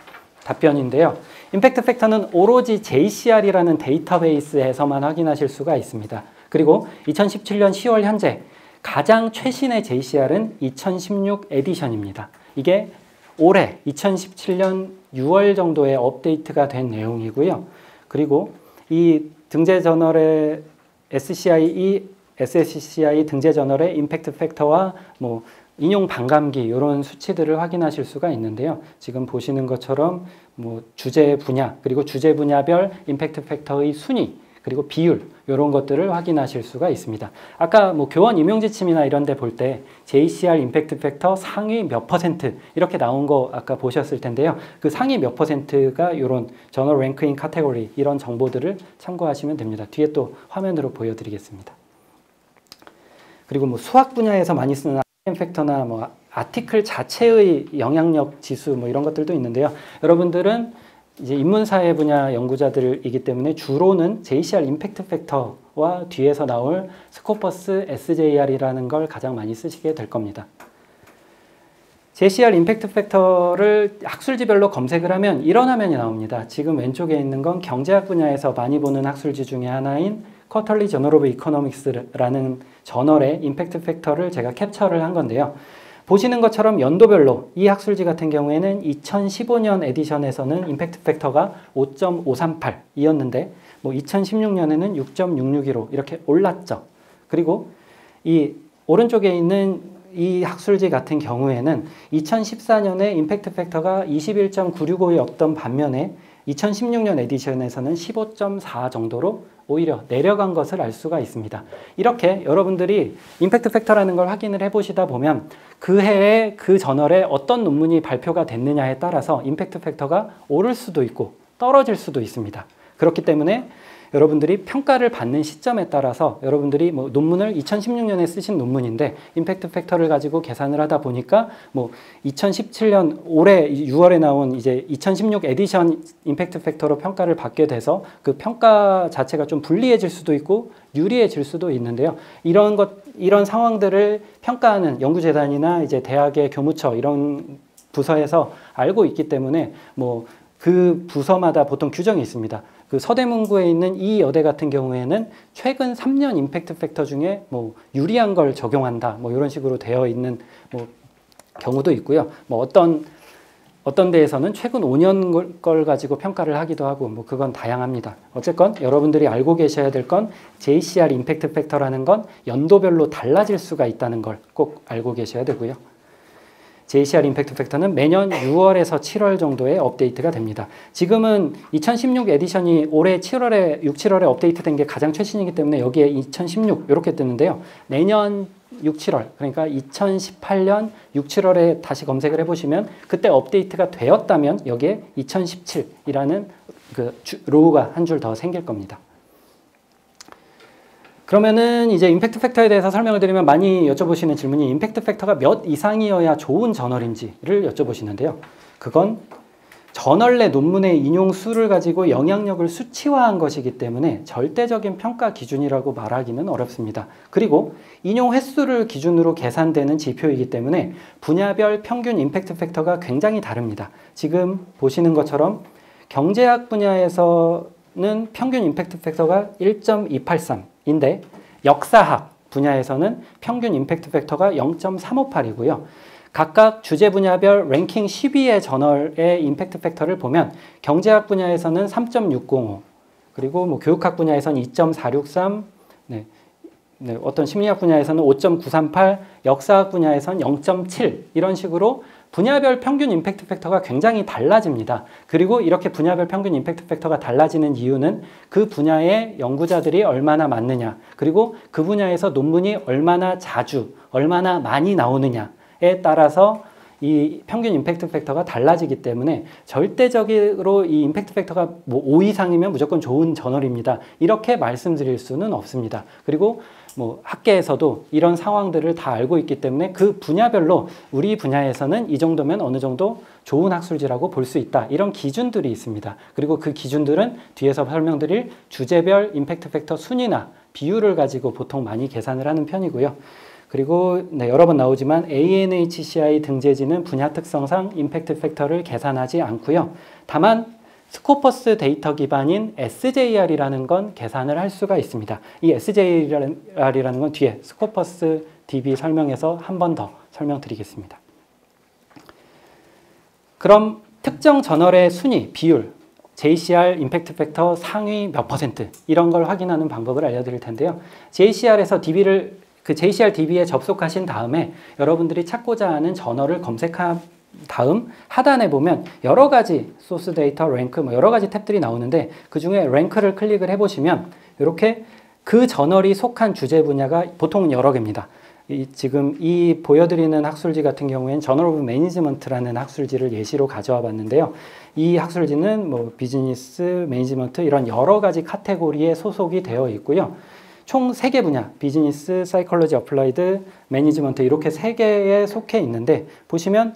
답변인데요. 임팩트 팩터는 오로지 JCR이라는 데이터베이스에서만 확인하실 수가 있습니다. 그리고 2017년 10월 현재 가장 최신의 JCR은 2016 에디션입니다. 이게 올해 2017년 6월 정도에 업데이트가 된 내용이고요. 그리고 이 등재 저널의 SSCI 등재 저널의 임팩트 팩터와 인용 반감기 이런 수치들을 확인하실 수가 있는데요. 지금 보시는 것처럼 주제 분야 그리고 주제 분야별 임팩트 팩터의 순위 그리고 비율 이런 것들을 확인하실 수가 있습니다. 아까 교원 임용 지침이나 이런 데 볼 때 JCR 임팩트 팩터 상위 몇 퍼센트 이렇게 나온 거 아까 보셨을 텐데요. 그 상위 몇 퍼센트가 이런 저널 랭크인 카테고리 이런 정보들을 참고하시면 됩니다. 뒤에 또 화면으로 보여드리겠습니다. 그리고 수학 분야에서 많이 쓰는 팩터나 아티클 자체의 영향력 지수 이런 것들도 있는데요. 여러분들은 이제 인문사회 분야 연구자들이기 때문에 주로는 JCR 임팩트 팩터와 뒤에서 나올 스코퍼스 SJR이라는 걸 가장 많이 쓰시게 될 겁니다. JCR 임팩트 팩터를 학술지별로 검색을 하면 이런 화면이 나옵니다. 지금 왼쪽에 있는 건 경제학 분야에서 많이 보는 학술지 중에 하나인 쿼터리 저널 오브 이코노믹스라는 저널의 임팩트 팩터를 제가 캡처를 한 건데요. 보시는 것처럼 연도별로 이 학술지 같은 경우에는 2015년 에디션에서는 임팩트 팩터가 5.538이었는데 뭐 2016년에는 6.661로 이렇게 올랐죠. 그리고 이 오른쪽에 있는 이 학술지 같은 경우에는 2014년에 임팩트 팩터가 21.965였던 반면에 2016년 에디션에서는 15.4 정도로 오히려 내려간 것을 알 수가 있습니다. 이렇게 여러분들이 임팩트 팩터라는 걸 확인을 해보시다 보면 그 해에 그 저널에 어떤 논문이 발표가 됐느냐에 따라서 임팩트 팩터가 오를 수도 있고 떨어질 수도 있습니다. 그렇기 때문에 여러분들이 평가를 받는 시점에 따라서 여러분들이 뭐 논문을 2016년에 쓰신 논문인데 임팩트 팩터를 가지고 계산을 하다 보니까 뭐 2017년 올해 6월에 나온 이제 2016 에디션 임팩트 팩터로 평가를 받게 돼서 그 평가 자체가 좀 불리해질 수도 있고 유리해질 수도 있는데요. 이런 상황들을 평가하는 연구재단이나 이제 대학의 교무처 이런 부서에서 알고 있기 때문에 뭐 그 부서마다 보통 규정이 있습니다. 그 서대문구에 있는 이 여대 같은 경우에는 최근 3년 임팩트 팩터 중에 뭐 유리한 걸 적용한다. 뭐 이런 식으로 되어 있는 뭐 경우도 있고요. 뭐 어떤 데에서는 최근 5년 걸 가지고 평가를 하기도 하고 뭐 그건 다양합니다. 어쨌건 여러분들이 알고 계셔야 될 건 JCR 임팩트 팩터라는 건 연도별로 달라질 수가 있다는 걸 꼭 알고 계셔야 되고요. JCR 임팩트 팩터는 매년 6월에서 7월 정도에 업데이트가 됩니다. 지금은 2016 에디션이 올해 7월에 6, 7월에 업데이트된 게 가장 최신이기 때문에 여기에 2016 이렇게 뜨는데요. 내년 6, 7월 그러니까 2018년 6, 7월에 다시 검색을 해보시면 그때 업데이트가 되었다면 여기에 2017이라는 그 로우가 한 줄 더 생길 겁니다. 그러면은 이제 임팩트 팩터에 대해서 설명을 드리면 많이 여쭤보시는 질문이 임팩트 팩터가 몇 이상이어야 좋은 저널인지를 여쭤보시는데요. 그건 저널 내 논문의 인용 수를 가지고 영향력을 수치화한 것이기 때문에 절대적인 평가 기준이라고 말하기는 어렵습니다. 그리고 인용 횟수를 기준으로 계산되는 지표이기 때문에 분야별 평균 임팩트 팩터가 굉장히 다릅니다. 지금 보시는 것처럼 경제학 분야에서는 평균 임팩트 팩터가 1.283인데 역사학 분야에서는 평균 임팩트 팩터가 0.358이고요. 각각 주제 분야별 랭킹 10위의 저널의 임팩트 팩터를 보면 경제학 분야에서는 3.605 그리고 뭐 교육학 분야에서는 2.463 어떤 심리학 분야에서는 5.938 역사학 분야에서는 0.7 이런 식으로 분야별 평균 임팩트 팩터가 굉장히 달라집니다. 그리고 이렇게 분야별 평균 임팩트 팩터가 달라지는 이유는 그 분야의 연구자들이 얼마나 많느냐 그리고 그 분야에서 논문이 얼마나 자주 얼마나 많이 나오느냐에 따라서 이 평균 임팩트 팩터가 달라지기 때문에 절대적으로 이 임팩트 팩터가 뭐 5 이상이면 무조건 좋은 저널입니다. 이렇게 말씀드릴 수는 없습니다. 그리고 뭐 학계에서도 이런 상황들을 다 알고 있기 때문에 그 분야별로 우리 분야에서는 이 정도면 어느 정도 좋은 학술지라고 볼 수 있다. 이런 기준들이 있습니다. 그리고 그 기준들은 뒤에서 설명드릴 주제별 임팩트 팩터 순위나 비율을 가지고 보통 많이 계산을 하는 편이고요. 그리고 여러 번 나오지만 ANHCI 등재지는 분야 특성상 임팩트 팩터를 계산하지 않고요. 다만 스코퍼스 데이터 기반인 SJR이라는 건 계산을 할 수가 있습니다. 이 SJR이라는 건 뒤에 스코퍼스 DB 설명에서 한 번 더 설명드리겠습니다. 그럼 특정 저널의 순위, 비율, JCR 임팩트 팩터 상위 몇 % 이런 걸 확인하는 방법을 알려드릴 텐데요. JCR에서 JCR DB에 접속하신 다음에 여러분들이 찾고자 하는 저널을 검색한 다음 하단에 보면 여러 가지 소스 데이터, 랭크 뭐 여러 가지 탭들이 나오는데 그 중에 랭크를 클릭을 해보시면 이렇게 그 저널이 속한 주제 분야가 보통은 여러 개입니다. 지금 이 보여드리는 학술지 같은 경우에는 저널 오브 매니지먼트라는 학술지를 예시로 가져와 봤는데요. 이 학술지는 뭐 비즈니스, 매니지먼트 이런 여러 가지 카테고리에 소속이 되어 있고요. 총 3개 분야, 비즈니스, 사이콜로지, 어플라이드, 매니지먼트 이렇게 3개에 속해 있는데 보시면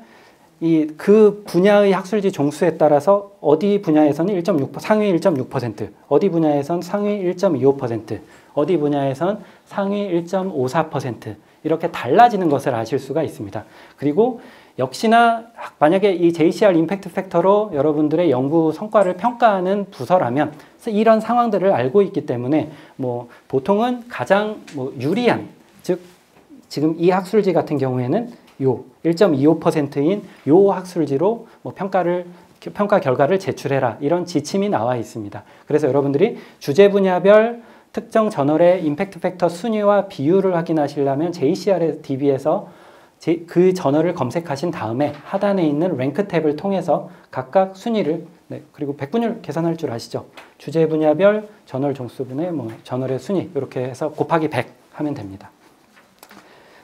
그 분야의 학술지 종수에 따라서 어디 분야에서는 상위 1.6%, 어디 분야에선 상위 1.25%, 어디 분야에선 상위 1.54% 이렇게 달라지는 것을 아실 수가 있습니다. 그리고 역시나 만약에 이 JCR 임팩트 팩터로 여러분들의 연구 성과를 평가하는 부서라면 이런 상황들을 알고 있기 때문에 뭐 보통은 가장 뭐 유리한, 즉 지금 이 학술지 같은 경우에는 요 1.25%인 요 학술지로 뭐 평가 결과를 제출해라, 이런 지침이 나와 있습니다. 그래서 여러분들이 주제 분야별 특정 저널의 임팩트 팩터 순위와 비율을 확인하시려면 JCR-DB에서 그 저널을 검색하신 다음에 하단에 있는 랭크 탭을 통해서 각각 순위를, 그리고 백분율 계산할 줄 아시죠? 주제 분야별 저널 종수분의 뭐 저널의 순위 이렇게 해서 곱하기 100 하면 됩니다.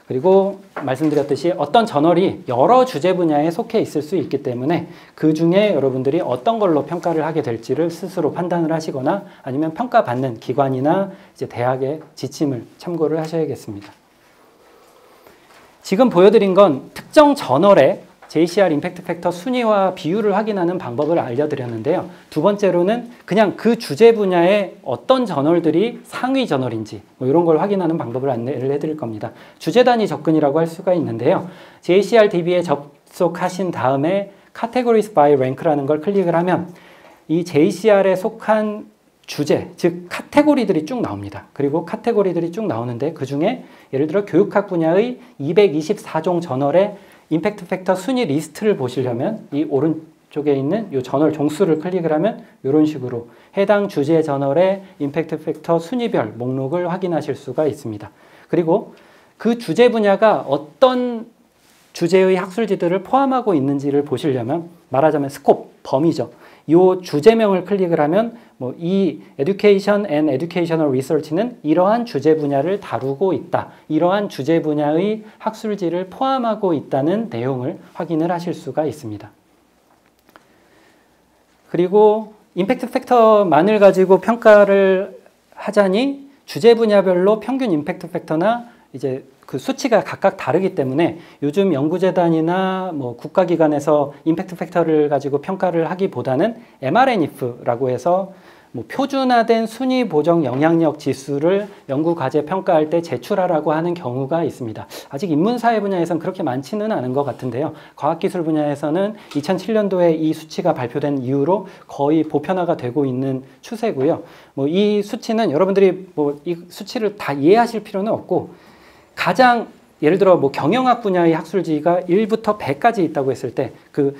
그리고 말씀드렸듯이 어떤 저널이 여러 주제 분야에 속해 있을 수 있기 때문에 그 중에 여러분들이 어떤 걸로 평가를 하게 될지를 스스로 판단을 하시거나 아니면 평가받는 기관이나 이제 대학의 지침을 참고를 하셔야겠습니다. 지금 보여드린 건 특정 저널의 JCR 임팩트 팩터 순위와 비율을 확인하는 방법을 알려드렸는데요. 두 번째로는 그냥 그 주제 분야의 어떤 저널들이 상위 저널인지 뭐 이런 걸 확인하는 방법을 안내를 해드릴 겁니다. 주제 단위 접근이라고 할 수가 있는데요. JCR-DB에 접속하신 다음에 Categories by Rank라는 걸 클릭을 하면 이 JCR에 속한 주제, 즉 카테고리들이 쭉 나옵니다. 그리고 카테고리들이 쭉 나오는데 그 중에 예를 들어 교육학 분야의 224종 저널의 임팩트 팩터 순위 리스트를 보시려면 이 오른쪽에 있는 이 저널 종수를 클릭을 하면 이런 식으로 해당 주제 저널의 임팩트 팩터 순위별 목록을 확인하실 수가 있습니다. 그리고 그 주제 분야가 어떤 주제의 학술지들을 포함하고 있는지를 보시려면 말하자면 스콥, 범위죠. 이 주제명을 클릭을 하면 뭐 이 Education and Educational Research는 이러한 주제 분야를 다루고 있다. 이러한 주제 분야의 학술지를 포함하고 있다는 내용을 확인을 하실 수가 있습니다. 그리고 임팩트 팩터만을 가지고 평가를 하자니 주제 분야별로 평균 임팩트 팩터나 이제 그 수치가 각각 다르기 때문에 요즘 연구재단이나 뭐 국가기관에서 임팩트 팩터를 가지고 평가를 하기보다는 mRNIF라고 해서 뭐 표준화된 순위 보정 영향력 지수를 연구 과제 평가할 때 제출하라고 하는 경우가 있습니다. 아직 인문사회 분야에서는 그렇게 많지는 않은 것 같은데요. 과학기술 분야에서는 2007년도에 이 수치가 발표된 이후로 거의 보편화가 되고 있는 추세고요. 뭐 이 수치는 여러분들이 뭐 이 수치를 다 이해하실 필요는 없고 가장 예를 들어 뭐 경영학 분야의 학술지가 1부터 100까지 있다고 했을 때 그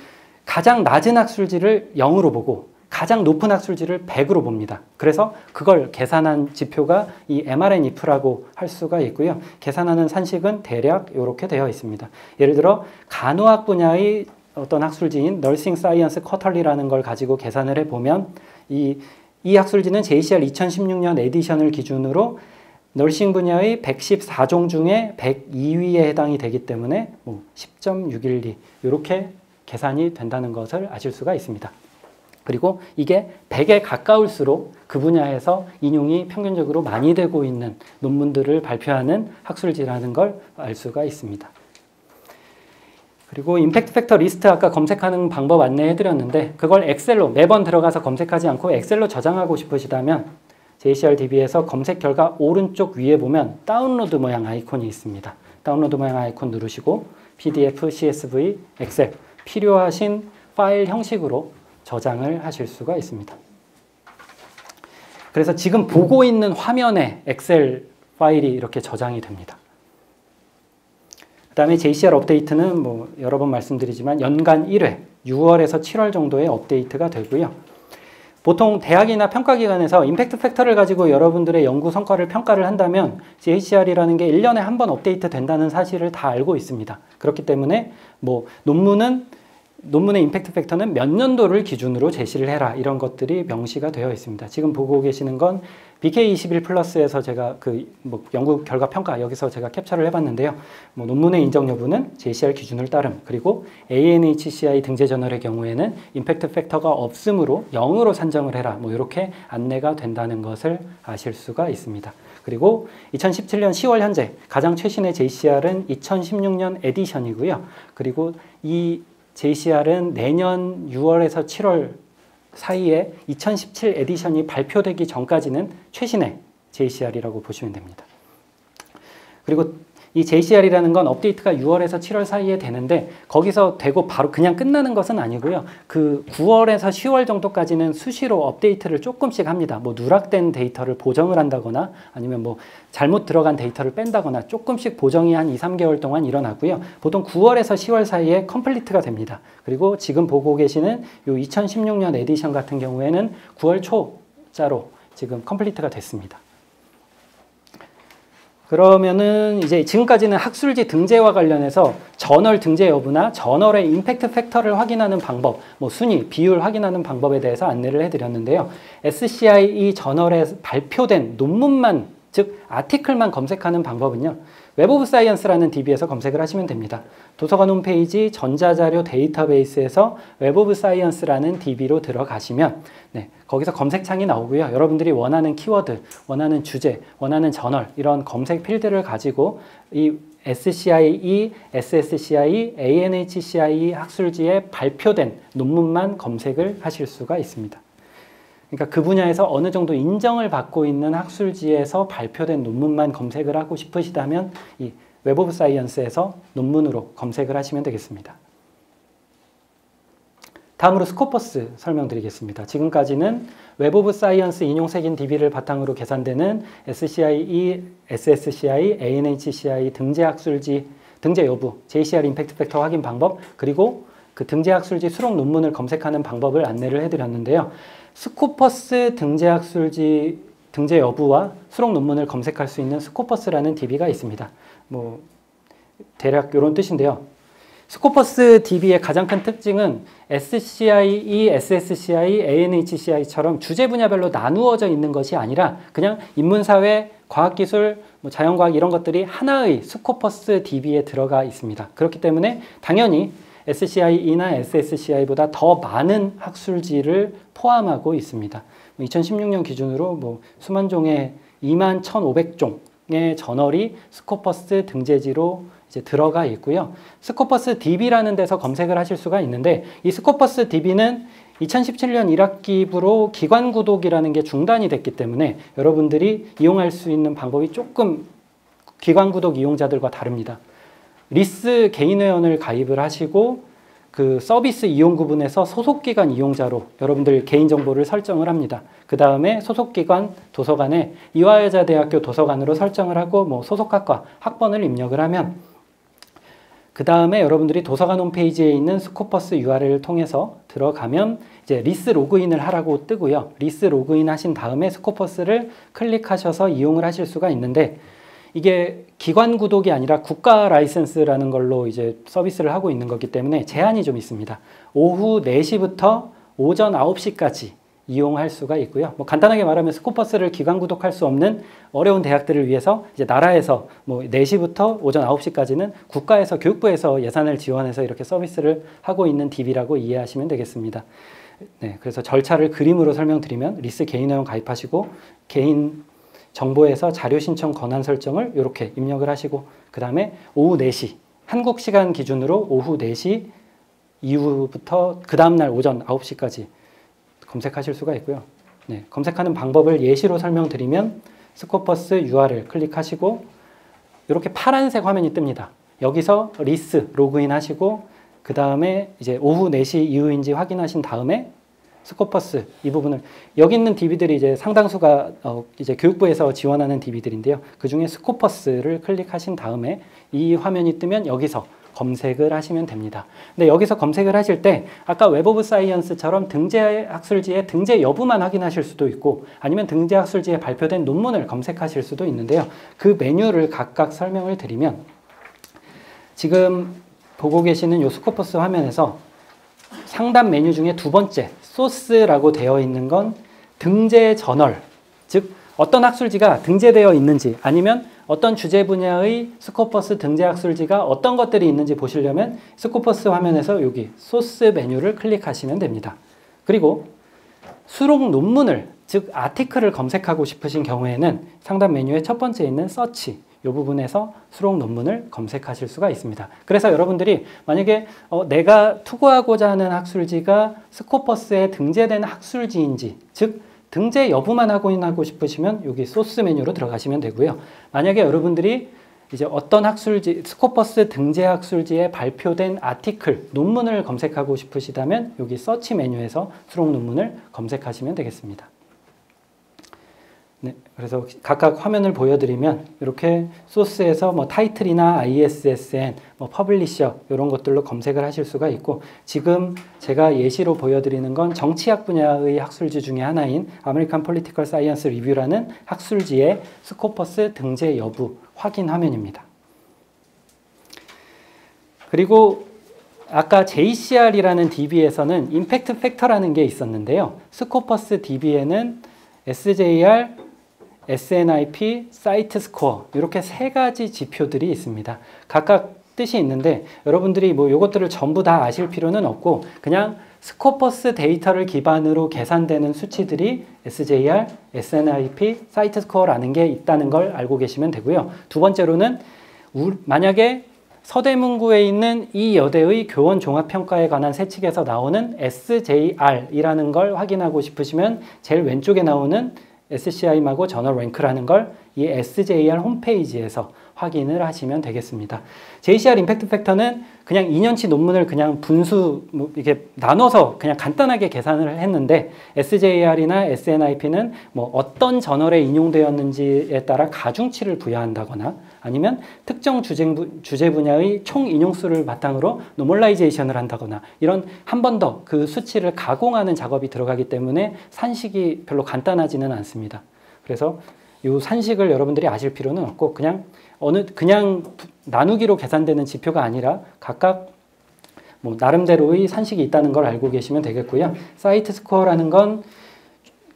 가장 낮은 학술지를 0으로 보고 가장 높은 학술지를 100으로 봅니다. 그래서 그걸 계산한 지표가 이 mRNIF라고 할 수가 있고요. 계산하는 산식은 대략 이렇게 되어 있습니다. 예를 들어 간호학 분야의 어떤 학술지인 Nursing Science Quarterly라는 걸 가지고 계산을 해보면 이 학술지는 JCR 2016년 에디션을 기준으로 널싱 분야의 114종 중에 102위에 해당이 되기 때문에 10.612 이렇게 계산이 된다는 것을 아실 수가 있습니다. 그리고 이게 100에 가까울수록 그 분야에서 인용이 평균적으로 많이 되고 있는 논문들을 발표하는 학술지라는 걸 알 수가 있습니다. 그리고 임팩트 팩터 리스트 아까 검색하는 방법 안내해드렸는데 그걸 엑셀로 매번 들어가서 검색하지 않고 엑셀로 저장하고 싶으시다면 JCR-DB에서 검색 결과 오른쪽 위에 보면 다운로드 모양 아이콘이 있습니다. 다운로드 모양 아이콘 누르시고 PDF, CSV, 엑셀 필요하신 파일 형식으로 저장을 하실 수가 있습니다. 그래서 지금 보고 있는 화면에 엑셀 파일이 이렇게 저장이 됩니다. 그 다음에 JCR 업데이트는 뭐 여러 번 말씀드리지만 연간 1회, 6월에서 7월 정도에 업데이트가 되고요. 보통 대학이나 평가기관에서 임팩트 팩터를 가지고 여러분들의 연구 성과를 평가를 한다면 JCR이라는 게 1년에 한 번 업데이트 된다는 사실을 다 알고 있습니다. 그렇기 때문에 뭐 논문의 임팩트 팩터는 몇 년도를 기준으로 제시를 해라 이런 것들이 명시가 되어 있습니다. 지금 보고 계시는 건 BK21 플러스에서 제가 뭐 연구 결과 평가 여기서 제가 캡처를 해봤는데요. 뭐 논문의 인정 여부는 JCR 기준을 따름, 그리고 ANHCI 등재 저널의 경우에는 임팩트 팩터가 없으므로 0으로 산정을 해라. 뭐 이렇게 안내가 된다는 것을 아실 수가 있습니다. 그리고 2017년 10월 현재 가장 최신의 JCR은 2016년 에디션이고요. 그리고 이 JCR은 내년 6월에서 7월 사이에 2017 에디션이 발표되기 전까지는 최신의 JCR이라고 보시면 됩니다. 그리고 이 JCR이라는 건 업데이트가 6월에서 7월 사이에 되는데 거기서 되고 바로 그냥 끝나는 것은 아니고요. 그 9월에서 10월 정도까지는 수시로 업데이트를 조금씩 합니다. 뭐 누락된 데이터를 보정을 한다거나 아니면 뭐 잘못 들어간 데이터를 뺀다거나 조금씩 보정이 한 2, 3개월 동안 일어나고요. 보통 9월에서 10월 사이에 컴플리트가 됩니다. 그리고 지금 보고 계시는 요 2016년 에디션 같은 경우에는 9월 초자로 지금 컴플리트가 됐습니다. 그러면은 이제 지금까지는 학술지 등재와 관련해서 저널 등재 여부나 저널의 임팩트 팩터를 확인하는 방법, 뭐 순위, 비율 확인하는 방법에 대해서 안내를 해드렸는데요. SCI 저널에 발표된 논문만, 즉 아티클만 검색하는 방법은요. 웹 오브 사이언스라는 DB에서 검색을 하시면 됩니다. 도서관 홈페이지 전자자료 데이터베이스에서 웹 오브 사이언스라는 DB로 들어가시면 거기서 검색창이 나오고요. 여러분들이 원하는 키워드, 원하는 주제, 원하는 저널 이런 검색 필드를 가지고 이 SCIE, SSCI, ANHCI 학술지에 발표된 논문만 검색을 하실 수가 있습니다. 그러니까 그 분야에서 어느 정도 인정을 받고 있는 학술지에서 발표된 논문만 검색을 하고 싶으시다면 이 웹 오브 사이언스에서 논문으로 검색을 하시면 되겠습니다. 다음으로 스코퍼스 설명드리겠습니다. 지금까지는 웹 오브 사이언스 인용색인 DB를 바탕으로 계산되는 SCIE, SSCI, ANHCI 등재 학술지 등재 여부, JCR 임팩트 팩터 확인 방법, 그리고 그 등재 학술지 수록 논문을 검색하는 방법을 안내를 해드렸는데요. 스코퍼스 등재 학술지 등재 여부와 수록 논문을 검색할 수 있는 스코퍼스라는 DB가 있습니다. 뭐 대략 이런 뜻인데요. 스코퍼스 DB의 가장 큰 특징은 SCIE, SSCI, ANHCI처럼 주제 분야별로 나누어져 있는 것이 아니라 그냥 인문사회, 과학기술, 뭐 자연과학 이런 것들이 하나의 스코퍼스 DB에 들어가 있습니다. 그렇기 때문에 당연히 SCIE나 SSCI보다 더 많은 학술지를 포함하고 있습니다. 2016년 기준으로 뭐 수만 종의 21,500종의 저널이 스코퍼스 등재지로 이제 들어가 있고요. 스코퍼스 DB라는 데서 검색을 하실 수가 있는데 이 스코퍼스 DB는 2017년 1학기부로 기관 구독이라는 게 중단이 됐기 때문에 여러분들이 이용할 수 있는 방법이 조금 기관 구독 이용자들과 다릅니다. 리스 개인 회원을 가입을 하시고 그 서비스 이용 구분에서 소속기관 이용자로 여러분들 개인정보를 설정을 합니다. 그 다음에 소속기관 도서관에 이화여자대학교 도서관으로 설정을 하고 뭐 소속학과 학번을 입력을 하면 그 다음에 여러분들이 도서관 홈페이지에 있는 스코퍼스 URL을 통해서 들어가면 이제 리스 로그인을 하라고 뜨고요. 리스 로그인 하신 다음에 스코퍼스를 클릭하셔서 이용을 하실 수가 있는데 이게 기관 구독이 아니라 국가 라이센스라는 걸로 이제 서비스를 하고 있는 거기 때문에 제한이 좀 있습니다. 오후 4시부터 오전 9시까지 이용할 수가 있고요. 뭐 간단하게 말하면 스코퍼스를 기관 구독할 수 없는 어려운 대학들을 위해서 이제 나라에서 뭐 4시부터 오전 9시까지는 국가에서 교육부에서 예산을 지원해서 이렇게 서비스를 하고 있는 DB라고 이해하시면 되겠습니다. 네, 그래서 절차를 그림으로 설명드리면 리스 개인 회원 가입하시고 개인 정보에서 자료 신청 권한 설정을 이렇게 입력을 하시고 그 다음에 오후 4시 한국 시간 기준으로 오후 4시 이후부터 그 다음날 오전 9시까지 검색하실 수가 있고요. 네, 검색하는 방법을 예시로 설명드리면 스코퍼스 URL 클릭하시고 이렇게 파란색 화면이 뜹니다. 여기서 리스 로그인 하시고 그 다음에 이제 오후 4시 이후인지 확인하신 다음에 스코퍼스 이 부분을 여기 있는 DB들이 이제 상당수가 이제 교육부에서 지원하는 DB들인데요. 그 중에 스코퍼스를 클릭하신 다음에 이 화면이 뜨면 여기서 검색을 하시면 됩니다. 근데 여기서 검색을 하실 때 아까 웹 오브 사이언스처럼 등재 학술지의 등재 여부만 확인하실 수도 있고 아니면 등재 학술지에 발표된 논문을 검색하실 수도 있는데요. 그 메뉴를 각각 설명을 드리면 지금 보고 계시는 이 스코퍼스 화면에서 상단 메뉴 중에 두 번째 소스라고 되어 있는 건 등재 저널, 즉 어떤 학술지가 등재되어 있는지 아니면 어떤 주제 분야의 스코퍼스 등재 학술지가 어떤 것들이 있는지 보시려면 스코퍼스 화면에서 여기 소스 메뉴를 클릭하시면 됩니다. 그리고 수록 논문을, 즉 아티클을 검색하고 싶으신 경우에는 상단 메뉴의 첫 번째 있는 서치 이 부분에서 수록 논문을 검색하실 수가 있습니다. 그래서 여러분들이 만약에 내가 투고하고자 하는 학술지가 스코퍼스에 등재된 학술지인지, 즉 등재 여부만 확인하고 싶으시면 여기 소스 메뉴로 들어가시면 되고요. 만약에 여러분들이 이제 어떤 학술지, 스코퍼스 등재 학술지에 발표된 아티클, 논문을 검색하고 싶으시다면 여기 서치 메뉴에서 수록 논문을 검색하시면 되겠습니다. 네, 그래서 각각 화면을 보여드리면 이렇게 소스에서 뭐 타이틀이나 ISSN, 뭐 퍼블리셔 이런 것들로 검색을 하실 수가 있고, 지금 제가 예시로 보여드리는 건 정치학 분야의 학술지 중에 하나인 아메리칸 폴리티컬 사이언스 리뷰라는 학술지의 스코퍼스 등재 여부 확인 화면입니다. 그리고 아까 JCR이라는 DB에서는 임팩트 팩터라는 게 있었는데요. 스코퍼스 DB에는 SJR, SNIP, 사이트 스코어 이렇게 세 가지 지표들이 있습니다. 각각 뜻이 있는데 여러분들이 뭐 이것들을 전부 다 아실 필요는 없고, 그냥 스코퍼스 데이터를 기반으로 계산되는 수치들이 SJR, SNIP, 사이트 스코어라는 게 있다는 걸 알고 계시면 되고요. 두 번째로는 만약에 서대문구에 있는 이 여대의 교원 종합평가에 관한 세칙에서 나오는 SJR이라는 걸 확인하고 싶으시면 제일 왼쪽에 나오는 SCI하고 저널 랭크라는 걸 이 SJR 홈페이지에서 확인을 하시면 되겠습니다. JCR 임팩트 팩터는 그냥 2년치 논문을 그냥 분수 이렇게 나눠서 그냥 간단하게 계산을 했는데, SJR이나 SNIP는 뭐 어떤 저널에 인용되었는지에 따라 가중치를 부여한다거나 아니면 특정 주제 분야의 총 인용수를 바탕으로 노멀라이제이션을 한다거나 이런 한 번 더 그 수치를 가공하는 작업이 들어가기 때문에 산식이 별로 간단하지는 않습니다. 그래서 이 산식을 여러분들이 아실 필요는 없고, 그냥 나누기로 계산되는 지표가 아니라 각각 뭐 나름대로의 산식이 있다는 걸 알고 계시면 되겠고요. 사이트 스코어라는 건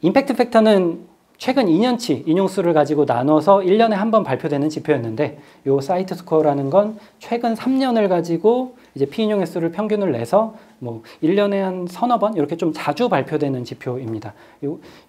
임팩트 팩터는 최근 2년치 인용수를 가지고 나눠서 1년에 한 번 발표되는 지표였는데, 이 사이트 스코어라는 건 최근 3년을 가지고 이제 피인용 횟수를 평균을 내서 뭐 1년에 한 서너 번 이렇게 좀 자주 발표되는 지표입니다.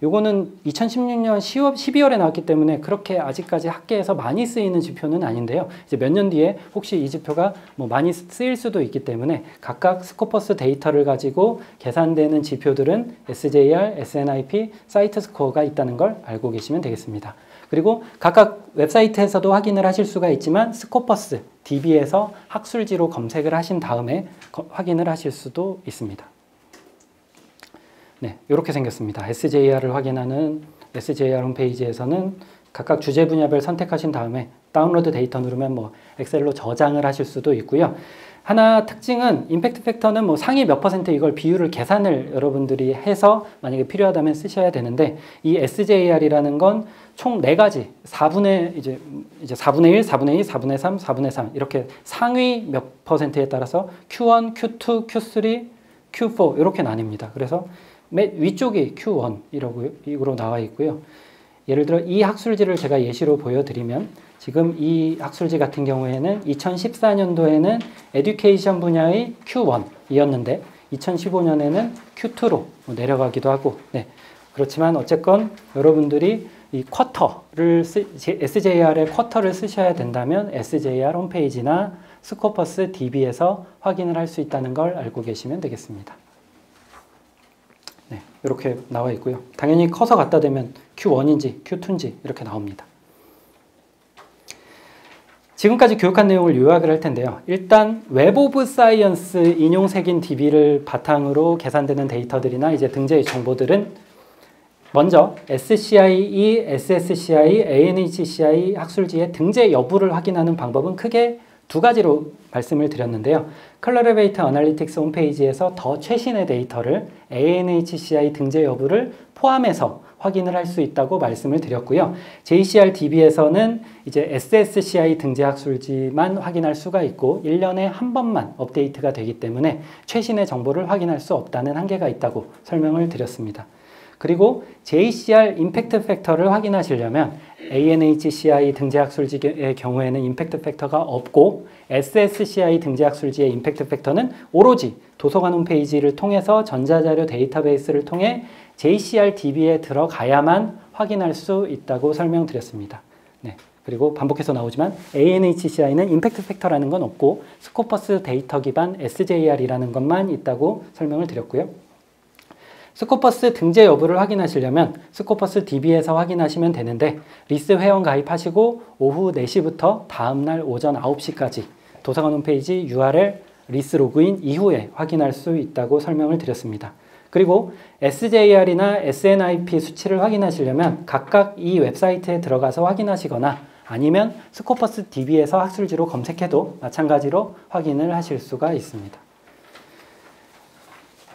요거는 2016년 12월에 나왔기 때문에 그렇게 아직까지 학계에서 많이 쓰이는 지표는 아닌데요. 이제 몇 년 뒤에 혹시 이 지표가 뭐 많이 쓰일 수도 있기 때문에 각각 스코퍼스 데이터를 가지고 계산되는 지표들은 SJR, SNIP, 사이트 스코어가 있다는 걸 알고 계시면 되겠습니다. 그리고 각각 웹사이트에서도 확인을 하실 수가 있지만 스코퍼스 DB에서 학술지로 검색을 하신 다음에 확인을 하실 수도 있습니다. 네, 이렇게 생겼습니다. SJR을 확인하는 SJR 홈페이지에서는 각각 주제 분야별 선택하신 다음에 다운로드 데이터 누르면 뭐 엑셀로 저장을 하실 수도 있고요. 하나 특징은 임팩트 팩터는 뭐 상위 몇 %, 이걸 비율을 계산을 여러분들이 해서 만약에 필요하다면 쓰셔야 되는데, 이 SJR이라는 건 총 4가지 4분의 1, 4분의 2, 4분의 3, 4분의 3 이렇게 상위 몇 %에 따라서 Q1, Q2, Q3, Q4 이렇게 나뉩니다. 그래서 맨 위쪽이 Q1이라고 나와 있고요. 예를 들어 이 학술지를 제가 예시로 보여드리면, 지금 이 학술지 같은 경우에는 2014년도에는 에듀케이션 분야의 Q1이었는데 2015년에는 Q2로 내려가기도 하고, 네. 그렇지만 어쨌건 여러분들이 이 SJR의 쿼터를 쓰셔야 된다면 SJR 홈페이지나 스코퍼스 DB에서 확인을 할 수 있다는 걸 알고 계시면 되겠습니다. 네, 이렇게 나와 있고요. 당연히 커서 갖다 대면 Q1인지 Q2인지 이렇게 나옵니다. 지금까지 교육한 내용을 요약을 할 텐데요. 일단 웹 오브 사이언스 인용색인 DB를 바탕으로 계산되는 데이터들이나 이제 등재의 정보들은 먼저 SCIE, SSCI, ANHCI 학술지의 등재 여부를 확인하는 방법은 크게 두 가지로 말씀을 드렸는데요. 컬러레베이터 어널리틱스 홈페이지에서 더 최신의 데이터를 ANHCI 등재 여부를 포함해서 확인을 할 수 있다고 말씀을 드렸고요. JCR DB에서는 이제 SSCI 등재 학술지만 확인할 수가 있고 1년에 한 번만 업데이트가 되기 때문에 최신의 정보를 확인할 수 없다는 한계가 있다고 설명을 드렸습니다. 그리고 JCR 임팩트 팩터를 확인하시려면 ANHCI 등재학술지의 경우에는 임팩트 팩터가 없고, SSCI 등재학술지의 임팩트 팩터는 오로지 도서관 홈페이지를 통해서 전자자료 데이터베이스를 통해 JCR DB에 들어가야만 확인할 수 있다고 설명드렸습니다. 네. 그리고 반복해서 나오지만 ANHCI는 임팩트 팩터라는 건 없고 스코퍼스 데이터 기반 SJR이라는 것만 있다고 설명을 드렸고요. 스코퍼스 등재 여부를 확인하시려면 스코퍼스 DB에서 확인하시면 되는데 리스 회원 가입하시고 오후 4시부터 다음날 오전 9시까지 도서관 홈페이지 URL 리스 로그인 이후에 확인할 수 있다고 설명을 드렸습니다. 그리고 SJR이나 SNIP 수치를 확인하시려면 각각 이 웹사이트에 들어가서 확인하시거나 아니면 스코퍼스 DB에서 학술지로 검색해도 마찬가지로 확인을 하실 수가 있습니다.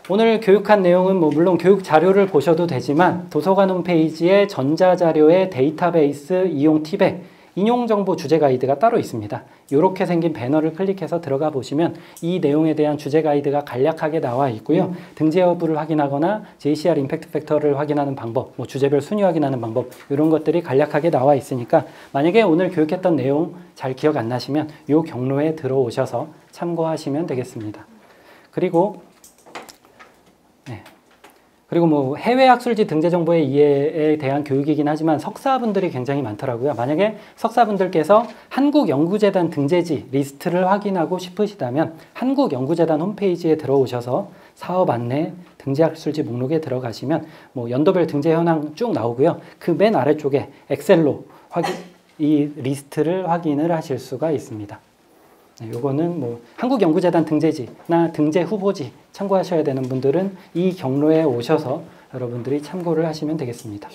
오늘 교육한 내용은 물론 교육 자료를 보셔도 되지만 도서관 홈페이지에 전자자료의 데이터베이스 이용 팁에 인용정보 주제 가이드가 따로 있습니다. 이렇게 생긴 배너를 클릭해서 들어가 보시면 이 내용에 대한 주제 가이드가 간략하게 나와 있고요. 등재 여부를 확인하거나 JCR 임팩트 팩터를 확인하는 방법, 주제별 순위 확인하는 방법 이런 것들이 간략하게 나와 있으니까 만약에 오늘 교육했던 내용 잘 기억 안 나시면 이 경로에 들어오셔서 참고하시면 되겠습니다. 그리고 해외 학술지 등재 정보의 이해에 대한 교육이긴 하지만 석사분들이 굉장히 많더라고요. 만약에 석사분들께서 한국연구재단 등재지 리스트를 확인하고 싶으시다면 한국연구재단 홈페이지에 들어오셔서 사업 안내 등재 학술지 목록에 들어가시면 연도별 등재 현황 쭉 나오고요. 그 맨 아래쪽에 엑셀로 이 리스트를 확인을 하실 수가 있습니다. 요거는 한국연구재단 등재지나 등재 후보지 참고하셔야 되는 분들은 이 경로에 오셔서 여러분들이 참고를 하시면 되겠습니다.